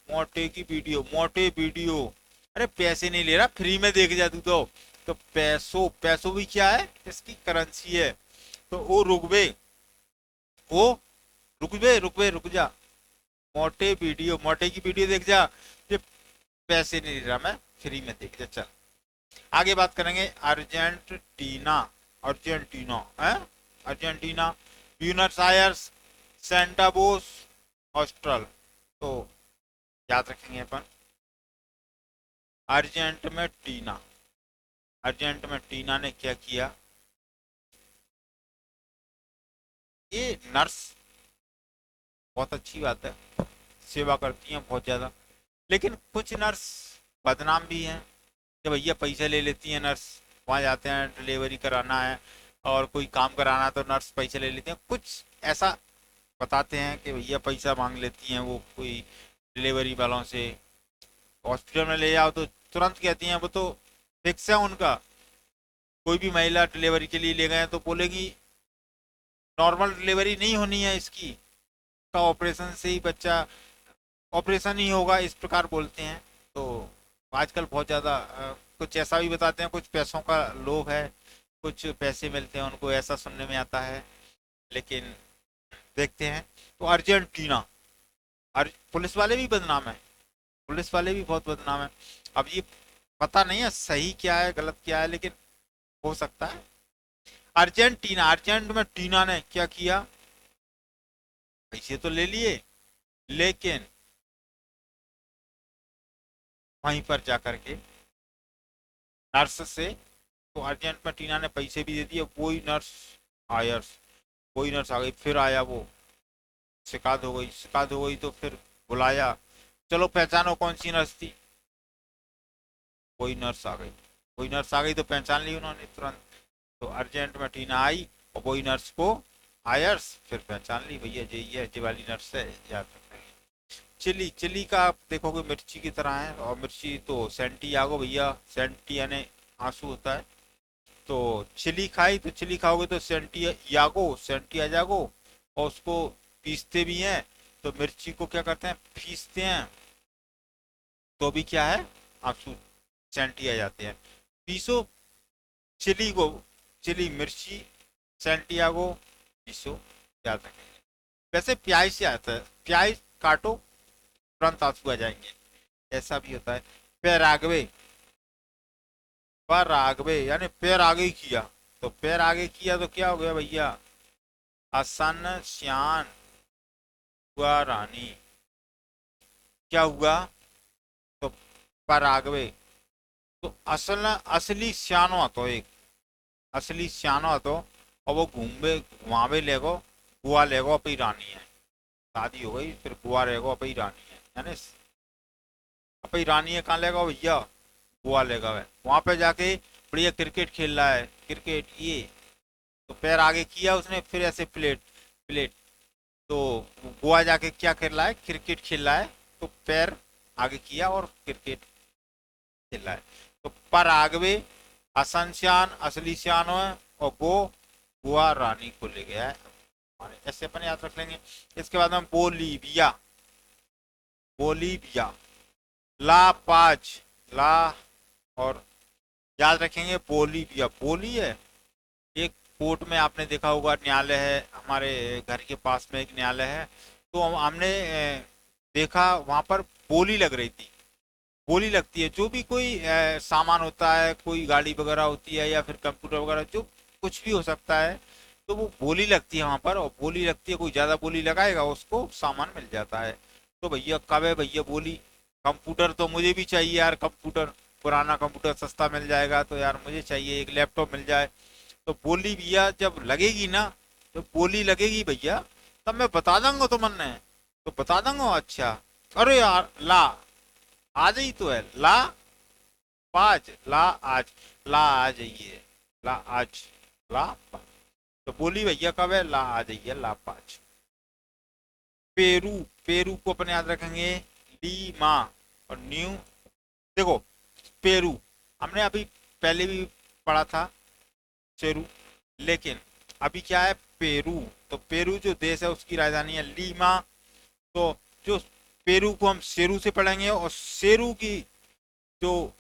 A: मोटे की वीडियो, मोटे वीडियो। अरे पैसे नहीं ले रहा, फ्री में देख जा तू तो पैसों, पैसों भी क्या है? इसकी करेंसी है। तो ओ रुकवे, ओ रुकवे रुकवे रुक जा, मोटे वीडियो, मोटे की वीडियो देख जा, ये पैसे नहीं ले रहा मैं, फ्री में देख जा। चल आगे बात करेंगे अर्जेंटीना, अर्जेंटीना है, अर्जेंटीना, ब्यूनस आयर्स, सेंटाबोस, ऑस्ट्रल। तो याद रखेंगे अपन अर्जेंट में टीना, अर्जेंट में टीना ने क्या किया? ये नर्स, बहुत अच्छी बात है, सेवा करती हैं बहुत ज्यादा, लेकिन कुछ नर्स बदनाम भी हैं कि भैया पैसे ले लेती हैं नर्स। वहाँ जाते हैं डिलीवरी कराना है और कोई काम कराना है तो नर्स पैसे ले लेती हैं। कुछ ऐसा बताते हैं कि भैया पैसा मांग लेती हैं वो कोई डिलीवरी वालों से। हॉस्पिटल में ले जाओ तो तुरंत कहती हैं, वो तो फिक्स है उनका। कोई भी महिला डिलीवरी के लिए ले गए तो बोलेगी नॉर्मल डिलीवरी नहीं होनी है इसकी, का ऑपरेशन से ही बच्चा, ऑपरेशन ही होगा, इस प्रकार बोलते हैं। तो आजकल बहुत ज़्यादा कुछ ऐसा भी बताते हैं, कुछ पैसों का लोभ है, कुछ पैसे मिलते हैं उनको, ऐसा सुनने में आता है। लेकिन देखते हैं। तो अर्जेंटीना, पुलिस वाले भी बदनाम है, पुलिस वाले भी बहुत बदनाम है। अब ये पता नहीं है सही क्या है गलत क्या है, लेकिन हो सकता है। अर्जेंटीना, अर्जेंट में टीना ने क्या किया, पैसे तो ले लिए, लेकिन वहीं पर जाकर के नर्स से, तो अर्जेंट में टीना ने पैसे भी दे दिए, वही नर्स आयर्स, वही नर्स आ गई, फिर आया वो, शिकायत हो गई, शिकायत हो गई तो फिर बुलाया, चलो पहचानो कौन सी नर्स थी, वही नर्स आ गई, वही नर्स आ गई तो पहचान ली उन्होंने तुरंत। तो अर्जेंट में टीना आई और वही नर्स को आयर्स फिर पहचान ली, भैया ये वाली नर्स है, याद रखेंगे। चिली, चिली का आप देखोगे मिर्ची की तरह है, और मिर्ची तो सेंटियागो भैया, सेंटी यानी आंसू होता है। तो चिली खाई तो चिली खाओगे तो सेंटियागो, सेंटियागो, और उसको पीसते भी हैं। तो मिर्ची को क्या करते हैं, पीसते हैं, तो भी क्या है, आंसू सेंटी आ जाते हैं। पीसो चिली को, चिली मिर्ची, सेंटियागो, पीसो, याद रखेंगे। वैसे प्याज से आता है, प्याज काटो तुरंत आंसू आ जाएंगे, ऐसा भी होता है। पैराग्वे, पराग्वे यानी पैर आगे किया, तो पैर आगे किया तो क्या हो गया भैया, आसन श्यान हुआ रानी, क्या हुआ, तो पराग्वे। तो असल असली सियानो હતો एक, असली सियानो હતો, और वो घूमे घुमावे लेगो, बुआ लेगो अपनी रानी है, शादी हो गई फिर बुआ लेगो अपनी रानी है, यानी अपनी रानी है, कहाँ लेगा भैया, बुआ लेगा है, वहां पे जाके बढ़िया क्रिकेट खेल रहा है, क्रिकेट ये, तो पैर आगे किया उसने, फिर ऐसे प्लेट प्लेट, तो बुआ जाके क्या खेल रहा है, क्रिकेट खेल रहा है, तो पैर आगे किया और क्रिकेट खेल रहा है। तो पर आगवे असंश्यान असली श्यान है, और गो बुआ रानी को ले गया है, ऐसे अपन याद रख लेंगे। इसके बाद में बोलीविया, बोलीविया, ला पाज, ला, और याद रखेंगे बोलीविया, बोली है एक, कोर्ट में आपने देखा होगा न्यायालय है, हमारे घर के पास में एक न्यायालय है, तो हमने देखा वहां पर बोली लग रही थी, बोली लगती है, जो भी कोई सामान होता है, कोई गाड़ी वगैरह होती है या फिर कंप्यूटर वगैरह, जो कुछ भी हो सकता है, तो वो बोली लगती है वहां पर, और बोली लगती है, कोई ज्यादा बोली लगाएगा उसको सामान मिल जाता है। तो भैया कब है भैया बोली, कंप्यूटर तो मुझे भी चाहिए यार, कंप्यूटर पुराना कंप्यूटर सस्ता मिल जाएगा तो यार मुझे चाहिए, एक लैपटॉप मिल जाए। तो बोली भैया जब लगेगी ना, जब बोली लगेगी भैया, तब मैं बता दूंगा तुमने, तो बता दूंगा, अच्छा अरे यार ला, आज ही तो है, ला पाज, ला आज, ला आ जाइए, ला आज, ला पाज। तो बोली भैया कब है, ला आ जाइए, ला पाज। पेरू, पेरू को अपने याद रखेंगे, लीमा, और न्यू, देखो पेरू हमने अभी पहले भी पढ़ा था, पेरू, लेकिन अभी क्या है, पेरू, तो पेरू जो देश है उसकी राजधानी है लीमा। तो जो पेरू को हम शेरू से पढ़ेंगे, और शेरू की जो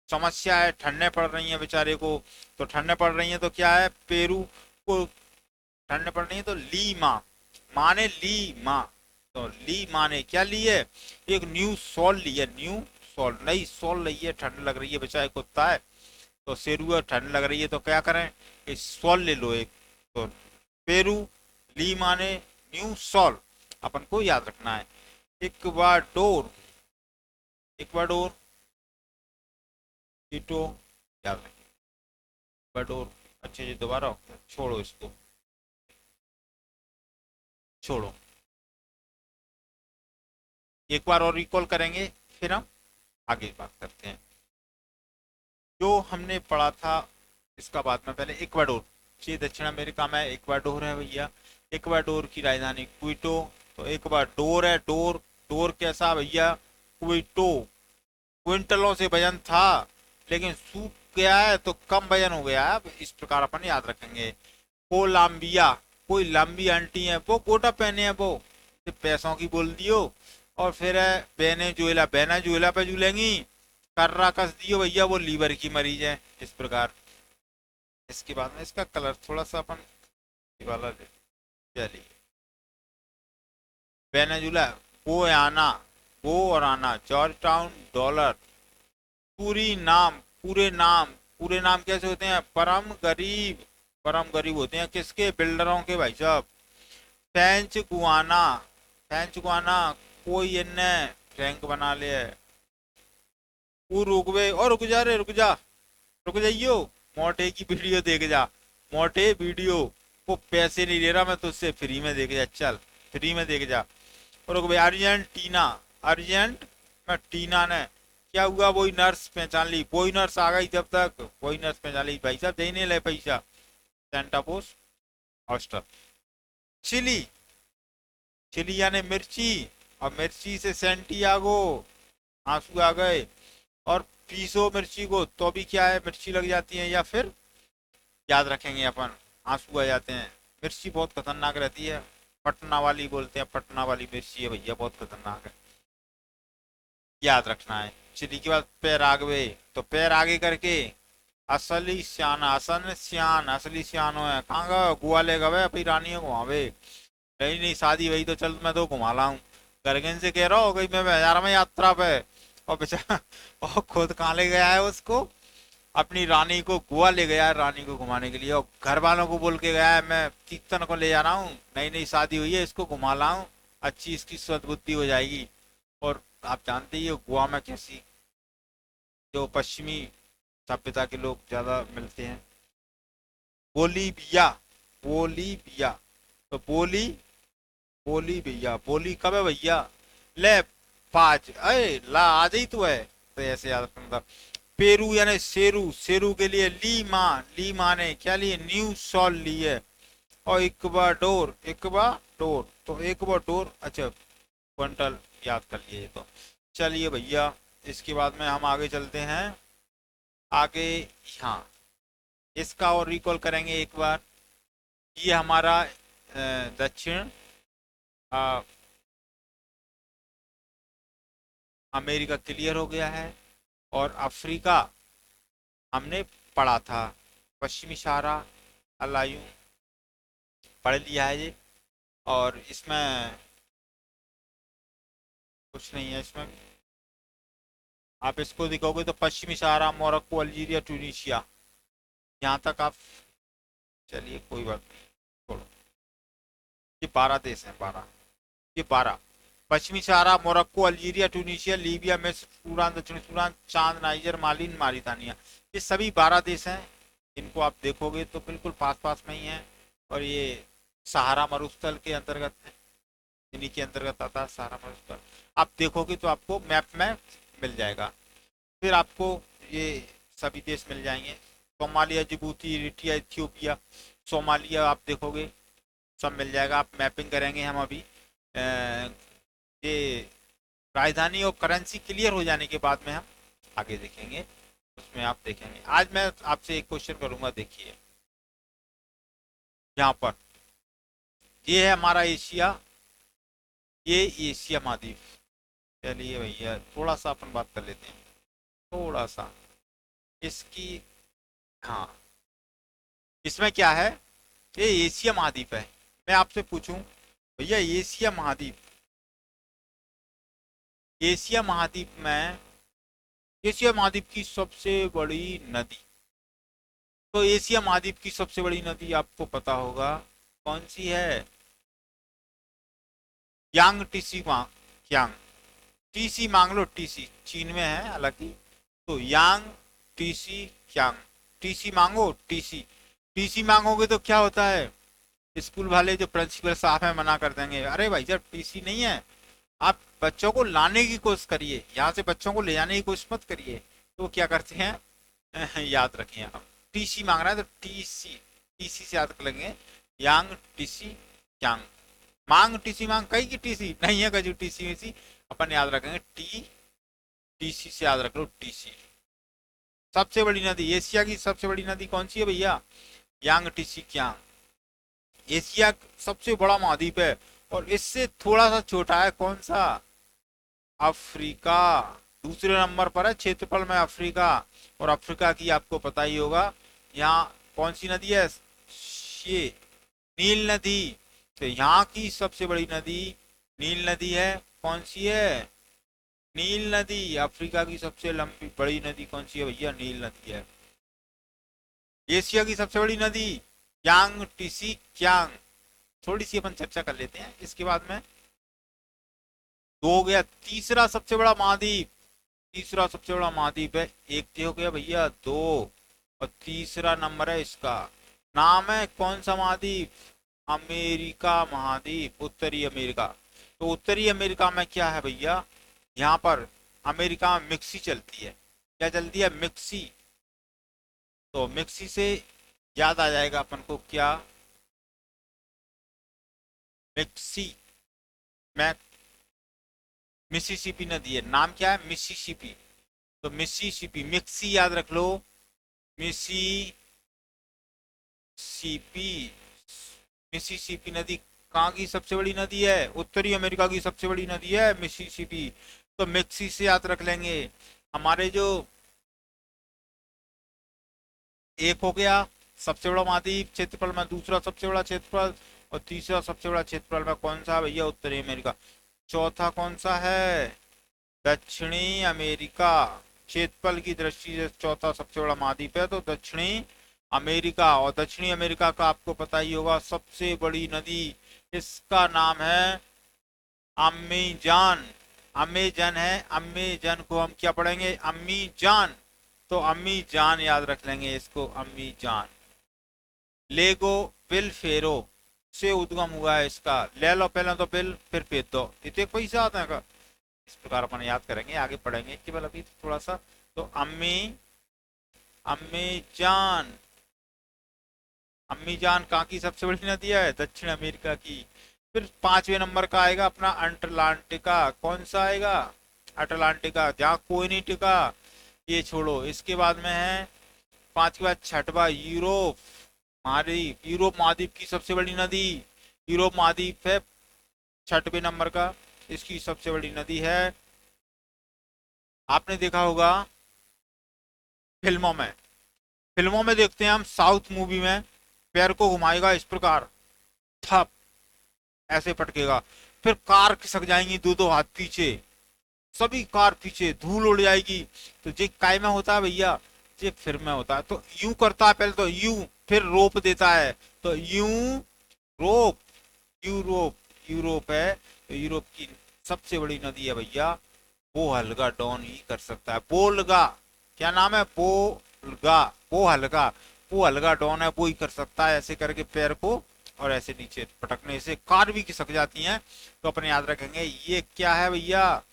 A: समस्या है, ठंडे पड़ रही है बेचारे को, तो ठंडे पड़ रही है तो क्या है, पेरू को ठंडे पड़ रही है, तो ली माँ, माने ली माँ, तो ली माँ ने क्या ली है, एक न्यू सॉल ली है, न्यू सॉल, नई सॉल ली है, ठंड लग रही है, बेचारे कुत्ता है, तो शेरू है, ठंड लग रही है, तो क्या करें, एक सॉल ले लो एक, तो पेरू, ली माने न्यू सॉल, अपन को याद रखना है। इक्वाडोर, इक्वाडोर, कीटो, याद रखें, इक्वाडोर, अच्छे जी दोबारा, छोड़ो इसको, छोड़ो, एक बार और रिकॉल करेंगे, फिर हम आगे बात करते हैं। जो हमने पढ़ा था इसका बाद में, पहले इक्वाडोर, ये दक्षिण अमेरिका में इक्वाडोर है भैया, इक्वाडोर की राजधानी क्विटो। तो इक्वाडोर है, डोर, डोर कैसा भैया, क्विटो। क्विंटलों से वजन था लेकिन सूख गया है तो कम वजन हो गया है, अब इस प्रकार अपन याद रखेंगे। कोलंबिया, कोई लंबी आंटी है वो कोटा पहने है वो, पैसों की बोल दियो। और फिर है वेनेजुएला, वेनेजुएला पे झूलेंगी। कर्राकस दियो भैया, वो लीवर की मरीज है, इस प्रकार। इसके बाद में इसका कलर थोड़ा सा अपन ये वाला ले, चलिए। वेनेजुला, गोयाना, गो और आना, जॉर्ज टाउन, डॉलर। पूरी नाम, पूरे नाम, पूरे नाम कैसे होते हैं, परम गरीब, परम गरीब होते हैं किसके, बिल्डरों के भाई साहब। फ्रेंच गुआना, फ्रेंच गुआना, कोई इनने रैंक बना लिया है। उरुग्वे, और रुक जा रे, रुक जा, रुक जाइयो। मोटे की वीडियो देख जा, मोटे वीडियो, वो पैसे नहीं ले रहा मैं तुझसे, फ्री में देख जा, चल फ्री में देख जा। और रुक भाई, अर्जेंटीना, अर्जेंट में टीना ने, क्या हुआ, वही नर्स पहचान ली, वही नर्स आ गई जब तक, वही नर्स पहचान ली भाई साहब, देने ले पैसा। सेंटा पोस्ट हॉस्टल। चिली, चिली यानी मिर्ची, और मिर्ची से सेंटियागो, आंसू आ गए। और पीसो मिर्ची को तो भी क्या है, मिर्ची लग जाती है, या फिर याद रखेंगे अपन, आंसू आ जाते हैं। मिर्ची बहुत खतरनाक रहती है, पटना वाली बोलते हैं, पटना वाली मिर्ची है भैया, बहुत खतरनाक है, याद रखना है। चिली के बाद पैर आगे, तो पैर आगे करके असली सियाना, असल सियान, असली सियानो है, कहाँ गए, गोवा ले गए अपनी रानियों को, वे नहीं नहीं शादी वही तो, चल मैं तो घुमा ला हूँ। गर्गन से कह रहा हो गई, मैं जा रहा हूँ यात्रा पे, और बेचारा और खुद कहाँ ले गया है उसको, अपनी रानी को गोवा ले गया है, रानी को घुमाने के लिए, और घर वालों को बोल के गया है मैं कीर्तन को ले जा रहा हूँ, नई नई शादी हुई है, इसको घुमा लाऊं, अच्छी इसकी सद्बुद्धि हो जाएगी। और आप जानते ही हो गोवा में कैसी, जो पश्चिमी सभ्यता के लोग ज्यादा मिलते हैं। बोलीविया, बोलीविया, तो बोली, बोली भैया, बोली कब है भैया, ले पाँच, अरे ला आ जाई तू है, तो ऐसे याद रखना। पेरू यानी शेरू, शेरू के लिए लीमा, लीमा ने क्या लिए, न्यू सॉल ली है। और इक्वाडोर, इक्वाडोर, तो इक्वाडोर, अच्छा क्विंटल याद कर लिए तो। चलिए भैया, इसके बाद में हम आगे चलते हैं, आगे। हाँ, इसका और रिकॉल करेंगे एक बार। ये हमारा दक्षिण अमेरिका क्लियर हो गया है, और अफ्रीका हमने पढ़ा था, पश्चिमी सहारा, अलायू पढ़ लिया है ये। और इसमें कुछ नहीं है, इसमें आप इसको दिखोगे तो पश्चिमी सहारा, मोरक्को, अल्जीरिया, ट्यूनीशिया, यहाँ तक आप, चलिए कोई बात नहीं, छोड़ो। ये 12 देश हैं, 12, ये 12, पश्चिमी सहारा, मोरक्को, अल्जीरिया, ट्यूनीशिया, लीबिया, मिस्र, सूडान, दक्षिणी सूडान, चांद, नाइजर, माली, मारितानिया, ये सभी 12 देश हैं। इनको आप देखोगे तो बिल्कुल पास पास में ही है, और ये सहारा मरुस्थल के अंतर्गत है, इन्हीं के अंतर्गत आता है सहारा मरुस्थल। आप देखोगे तो आपको मैप में मिल जाएगा, फिर आपको ये सभी देश मिल जाएंगे, Somalia, Djibouti, Eritrea, Ethiopia, Somalia, आप देखोगे सब मिल जाएगा, आप मैपिंग करेंगे हम अभी। ये राजधानी और करेंसी क्लियर हो जाने के बाद में हम आगे देखेंगे, उसमें आप देखेंगे। आज मैं आपसे एक क्वेश्चन करूंगा, देखिए यहाँ पर, ये है हमारा एशिया, ये एशिया महाद्वीप। चलिए भैया थोड़ा सा अपन बात कर लेते हैं, थोड़ा सा इसकी। हाँ, इसमें क्या है, ये एशिया महाद्वीप है। मैं आपसे पूछूं भैया, एशिया महाद्वीप, एशिया महाद्वीप में, एशिया महाद्वीप की सबसे बड़ी नदी, तो एशिया महाद्वीप की सबसे बड़ी नदी आपको पता होगा कौन सी है, यांग टीसी, यांग टीसी मांग लो, टीसी चीन में है हालांकि, तो यांग टीसी यांग, टीसी मांगो, टीसी, टीसी मांगोगे तो क्या होता है, स्कूल वाले जो प्रिंसिपल साहब हैं मना कर देंगे, अरे भाई जब टीसी नहीं है, आप बच्चों को लाने की कोशिश करिए, यहाँ से बच्चों को ले जाने की कोशिश मत करिए। तो वो क्या करते हैं याद रखिए आप, टीसी मांग रहा है तो टीसी, टीसी से याद कर लेंगे, यांग टीसी क्यांग। मांग टीसी मांग कई की टीसी नहीं है, कजू टीसी वीसी, अपन याद रखेंगे टी, टीसी से याद रख लो टीसी। सबसे बड़ी नदी, एशिया की सबसे बड़ी नदी कौन सी है भैया? यांग टीसी क्यांग। एशिया सबसे बड़ा महाद्वीप है, और इससे थोड़ा सा छोटा है कौन सा? अफ्रीका। दूसरे नंबर पर है क्षेत्रफल में अफ्रीका। और अफ्रीका की आपको पता ही होगा, यहाँ कौन सी नदी है? ये नील नदी। तो यहाँ की सबसे बड़ी नदी नील नदी है। कौन सी है? नील नदी। अफ्रीका की सबसे लंबी बड़ी नदी कौन सी है भैया? नील नदी है। एशिया की सबसे बड़ी नदी यांग टीसी क्यांग। थोड़ी सी अपन चर्चा कर लेते हैं इसके बाद में। दो हो गया। तीसरा सबसे बड़ा महाद्वीप, तीसरा सबसे बड़ा महाद्वीप है, एक तो हो गया भैया, दो, और तीसरा नंबर है इसका। नाम है कौन सा महाद्वीप? अमेरिका महाद्वीप, उत्तरी अमेरिका। तो उत्तरी अमेरिका में क्या है भैया? यहाँ पर अमेरिका में मिक्सी चलती है। क्या चलती है? मिक्सी। तो मिक्सी से याद आ जाएगा अपन को क्या? मिक्सी में मिसिसिपी नदी है। नाम क्या है? मिसिसिपी। तो मिसिसिपी, मिक्सी याद रख लो, मिसिसिपी। मिसिसिपी नदी कहाँ की सबसे बड़ी नदी है? उत्तरी अमेरिका की सबसे बड़ी नदी है मिसिसिपी। तो मिक्सी से याद रख लेंगे। हमारे जो एक हो गया सबसे बड़ा महाद्वीप क्षेत्रफल में, दूसरा सबसे बड़ा क्षेत्रफल, और तीसरा सबसे बड़ा क्षेत्रफल में कौन सा भैया? उत्तरी अमेरिका। चौथा कौन सा है? दक्षिणी अमेरिका। क्षेत्रफल की दृष्टि से चौथा सबसे बड़ा महाद्वीप है तो दक्षिणी अमेरिका। और दक्षिणी अमेरिका का आपको पता ही होगा सबसे बड़ी नदी, इसका नाम है अम्मीजान। अमेजन है, अम्मीजन को हम क्या पढ़ेंगे? अम्मीजान। तो अम्मीजान याद रख लेंगे इसको, अम्मीजान। लेगो बिल फेरो से उद्गम हुआ है इसका। ले लो पहले तो बिल, फिर फेर दो, इतने पैसा आता है का। इस प्रकार अपन याद करेंगे, आगे पढ़ेंगे केवल अभी थोड़ा सा। तो अम्मी, अम्मीजान। अम्मीजान कहाँ की सबसे बड़ी नदी है? दक्षिण अमेरिका की। फिर पांचवें नंबर का आएगा अपना अटलांटिका। कौन सा आएगा? अटलांटिका, जहाँ कोई नहीं टिका। ये छोड़ो, इसके बाद में है पांच के बाद छठवा यूरोप महाद्वीप। यूरोप महाद्वीप की सबसे बड़ी नदी यूरोप महाद्वीप है, छठवें नंबर का। इसकी सबसे बड़ी नदी है, आपने देखा होगा फिल्मों में, फिल्मों में देखते हैं हम, साउथ मूवी में पैर को घुमाएगा इस प्रकार, थप ऐसे पटकेगा, फिर कार खिसक जाएंगी दो दो हाथ पीछे, सभी कार पीछे, धूल उड़ जाएगी। तो ये काय में होता है भैया? ये फिर में होता है। तो यूं करता है पहले, तो यूं, फिर रोप देता है, तो यूं रोप। यूरोप, यूरोप है। तो यूरोप की सबसे बड़ी नदी है भैया, वो हल्का डॉन ही कर सकता है। बोलगा, क्या नाम है? बोलगा, वो हल्का डॉन है, वो ही कर सकता है ऐसे करके पैर को, और ऐसे नीचे पटकने से कार भी खिसक जाती हैं। तो अपने याद रखेंगे ये क्या है भैया?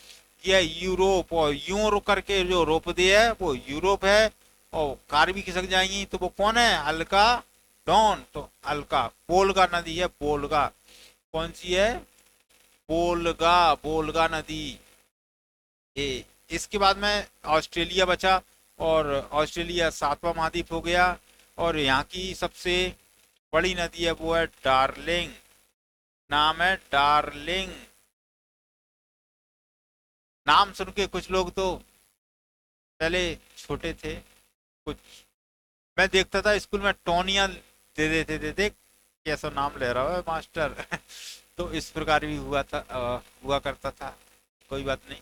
A: ये यूरोप। और यूं रुक करके जो रोप दिया है वो यूरोप है, और कार भी खिसक जाएंगी तो वो कौन है? अल्का डॉन। तो अल्का, बोलगा नदी है, बोलगा। कौन सी है? बोलगा, बोलगा नदी। ये इसके बाद में ऑस्ट्रेलिया बचा, और ऑस्ट्रेलिया सातवां महाद्वीप हो गया। और यहाँ की सबसे बड़ी नदी है वो है डार्लिंग। नाम है डार्लिंग। नाम सुन के कुछ लोग तो पहले छोटे थे, कुछ मैं देखता था स्कूल में टोनिया दे देते थे, देख कैसा नाम ले रहा है मास्टर। तो इस प्रकार भी हुआ था, हुआ करता था। कोई बात नहीं,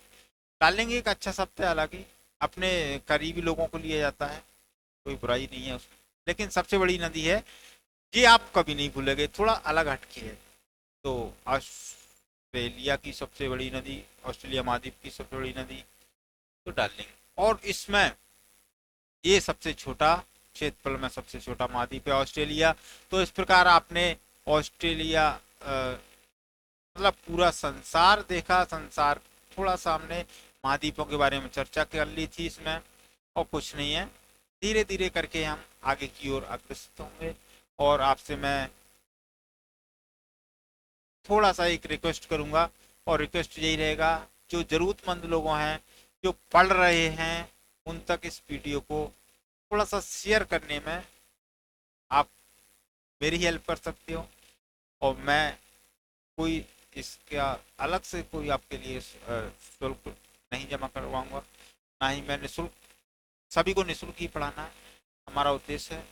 A: डालेंगे, एक अच्छा शब्द है, हालांकि अपने करीबी लोगों को लिया जाता है, कोई बुराई नहीं है उसमें। लेकिन सबसे बड़ी नदी है, ये आप कभी नहीं भूलेंगे, थोड़ा अलग हटके है। तो ऑस्ट्रेलिया की सबसे बड़ी नदी, ऑस्ट्रेलिया महाद्वीप की सबसे बड़ी नदी तो डार्लिंग। और इसमें ये सबसे छोटा, क्षेत्रफल में सबसे छोटा महाद्वीप है ऑस्ट्रेलिया। तो इस प्रकार आपने ऑस्ट्रेलिया मतलब पूरा संसार देखा, संसार थोड़ा सा हमने महाद्वीपों के बारे में चर्चा कर ली थी इसमें, और कुछ नहीं है। धीरे धीरे करके हम आगे की ओर अग्रसर होंगे, और आपसे मैं थोड़ा सा एक रिक्वेस्ट करूंगा, और रिक्वेस्ट यही रहेगा, जो जरूरतमंद लोगों हैं, जो पढ़ रहे हैं, उन तक इस वीडियो को थोड़ा सा शेयर करने में आप मेरी हेल्प कर सकते हो। और मैं कोई इसका अलग से कोई आपके लिए शुल्क नहीं जमा करवाऊंगा, ना ही मैं निःशुल्क, सभी को निःशुल्क ही पढ़ाना है हमारा उद्देश्य है।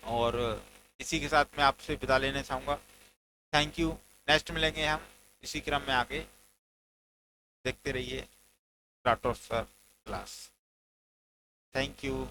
A: और इसी के साथ मैं आपसे विदा लेना चाहूँगा। Thank you. नेक्स्ट मिलेंगे हम इसी क्रम में आगे। देखते रहिए Rathore sir class. Thank you.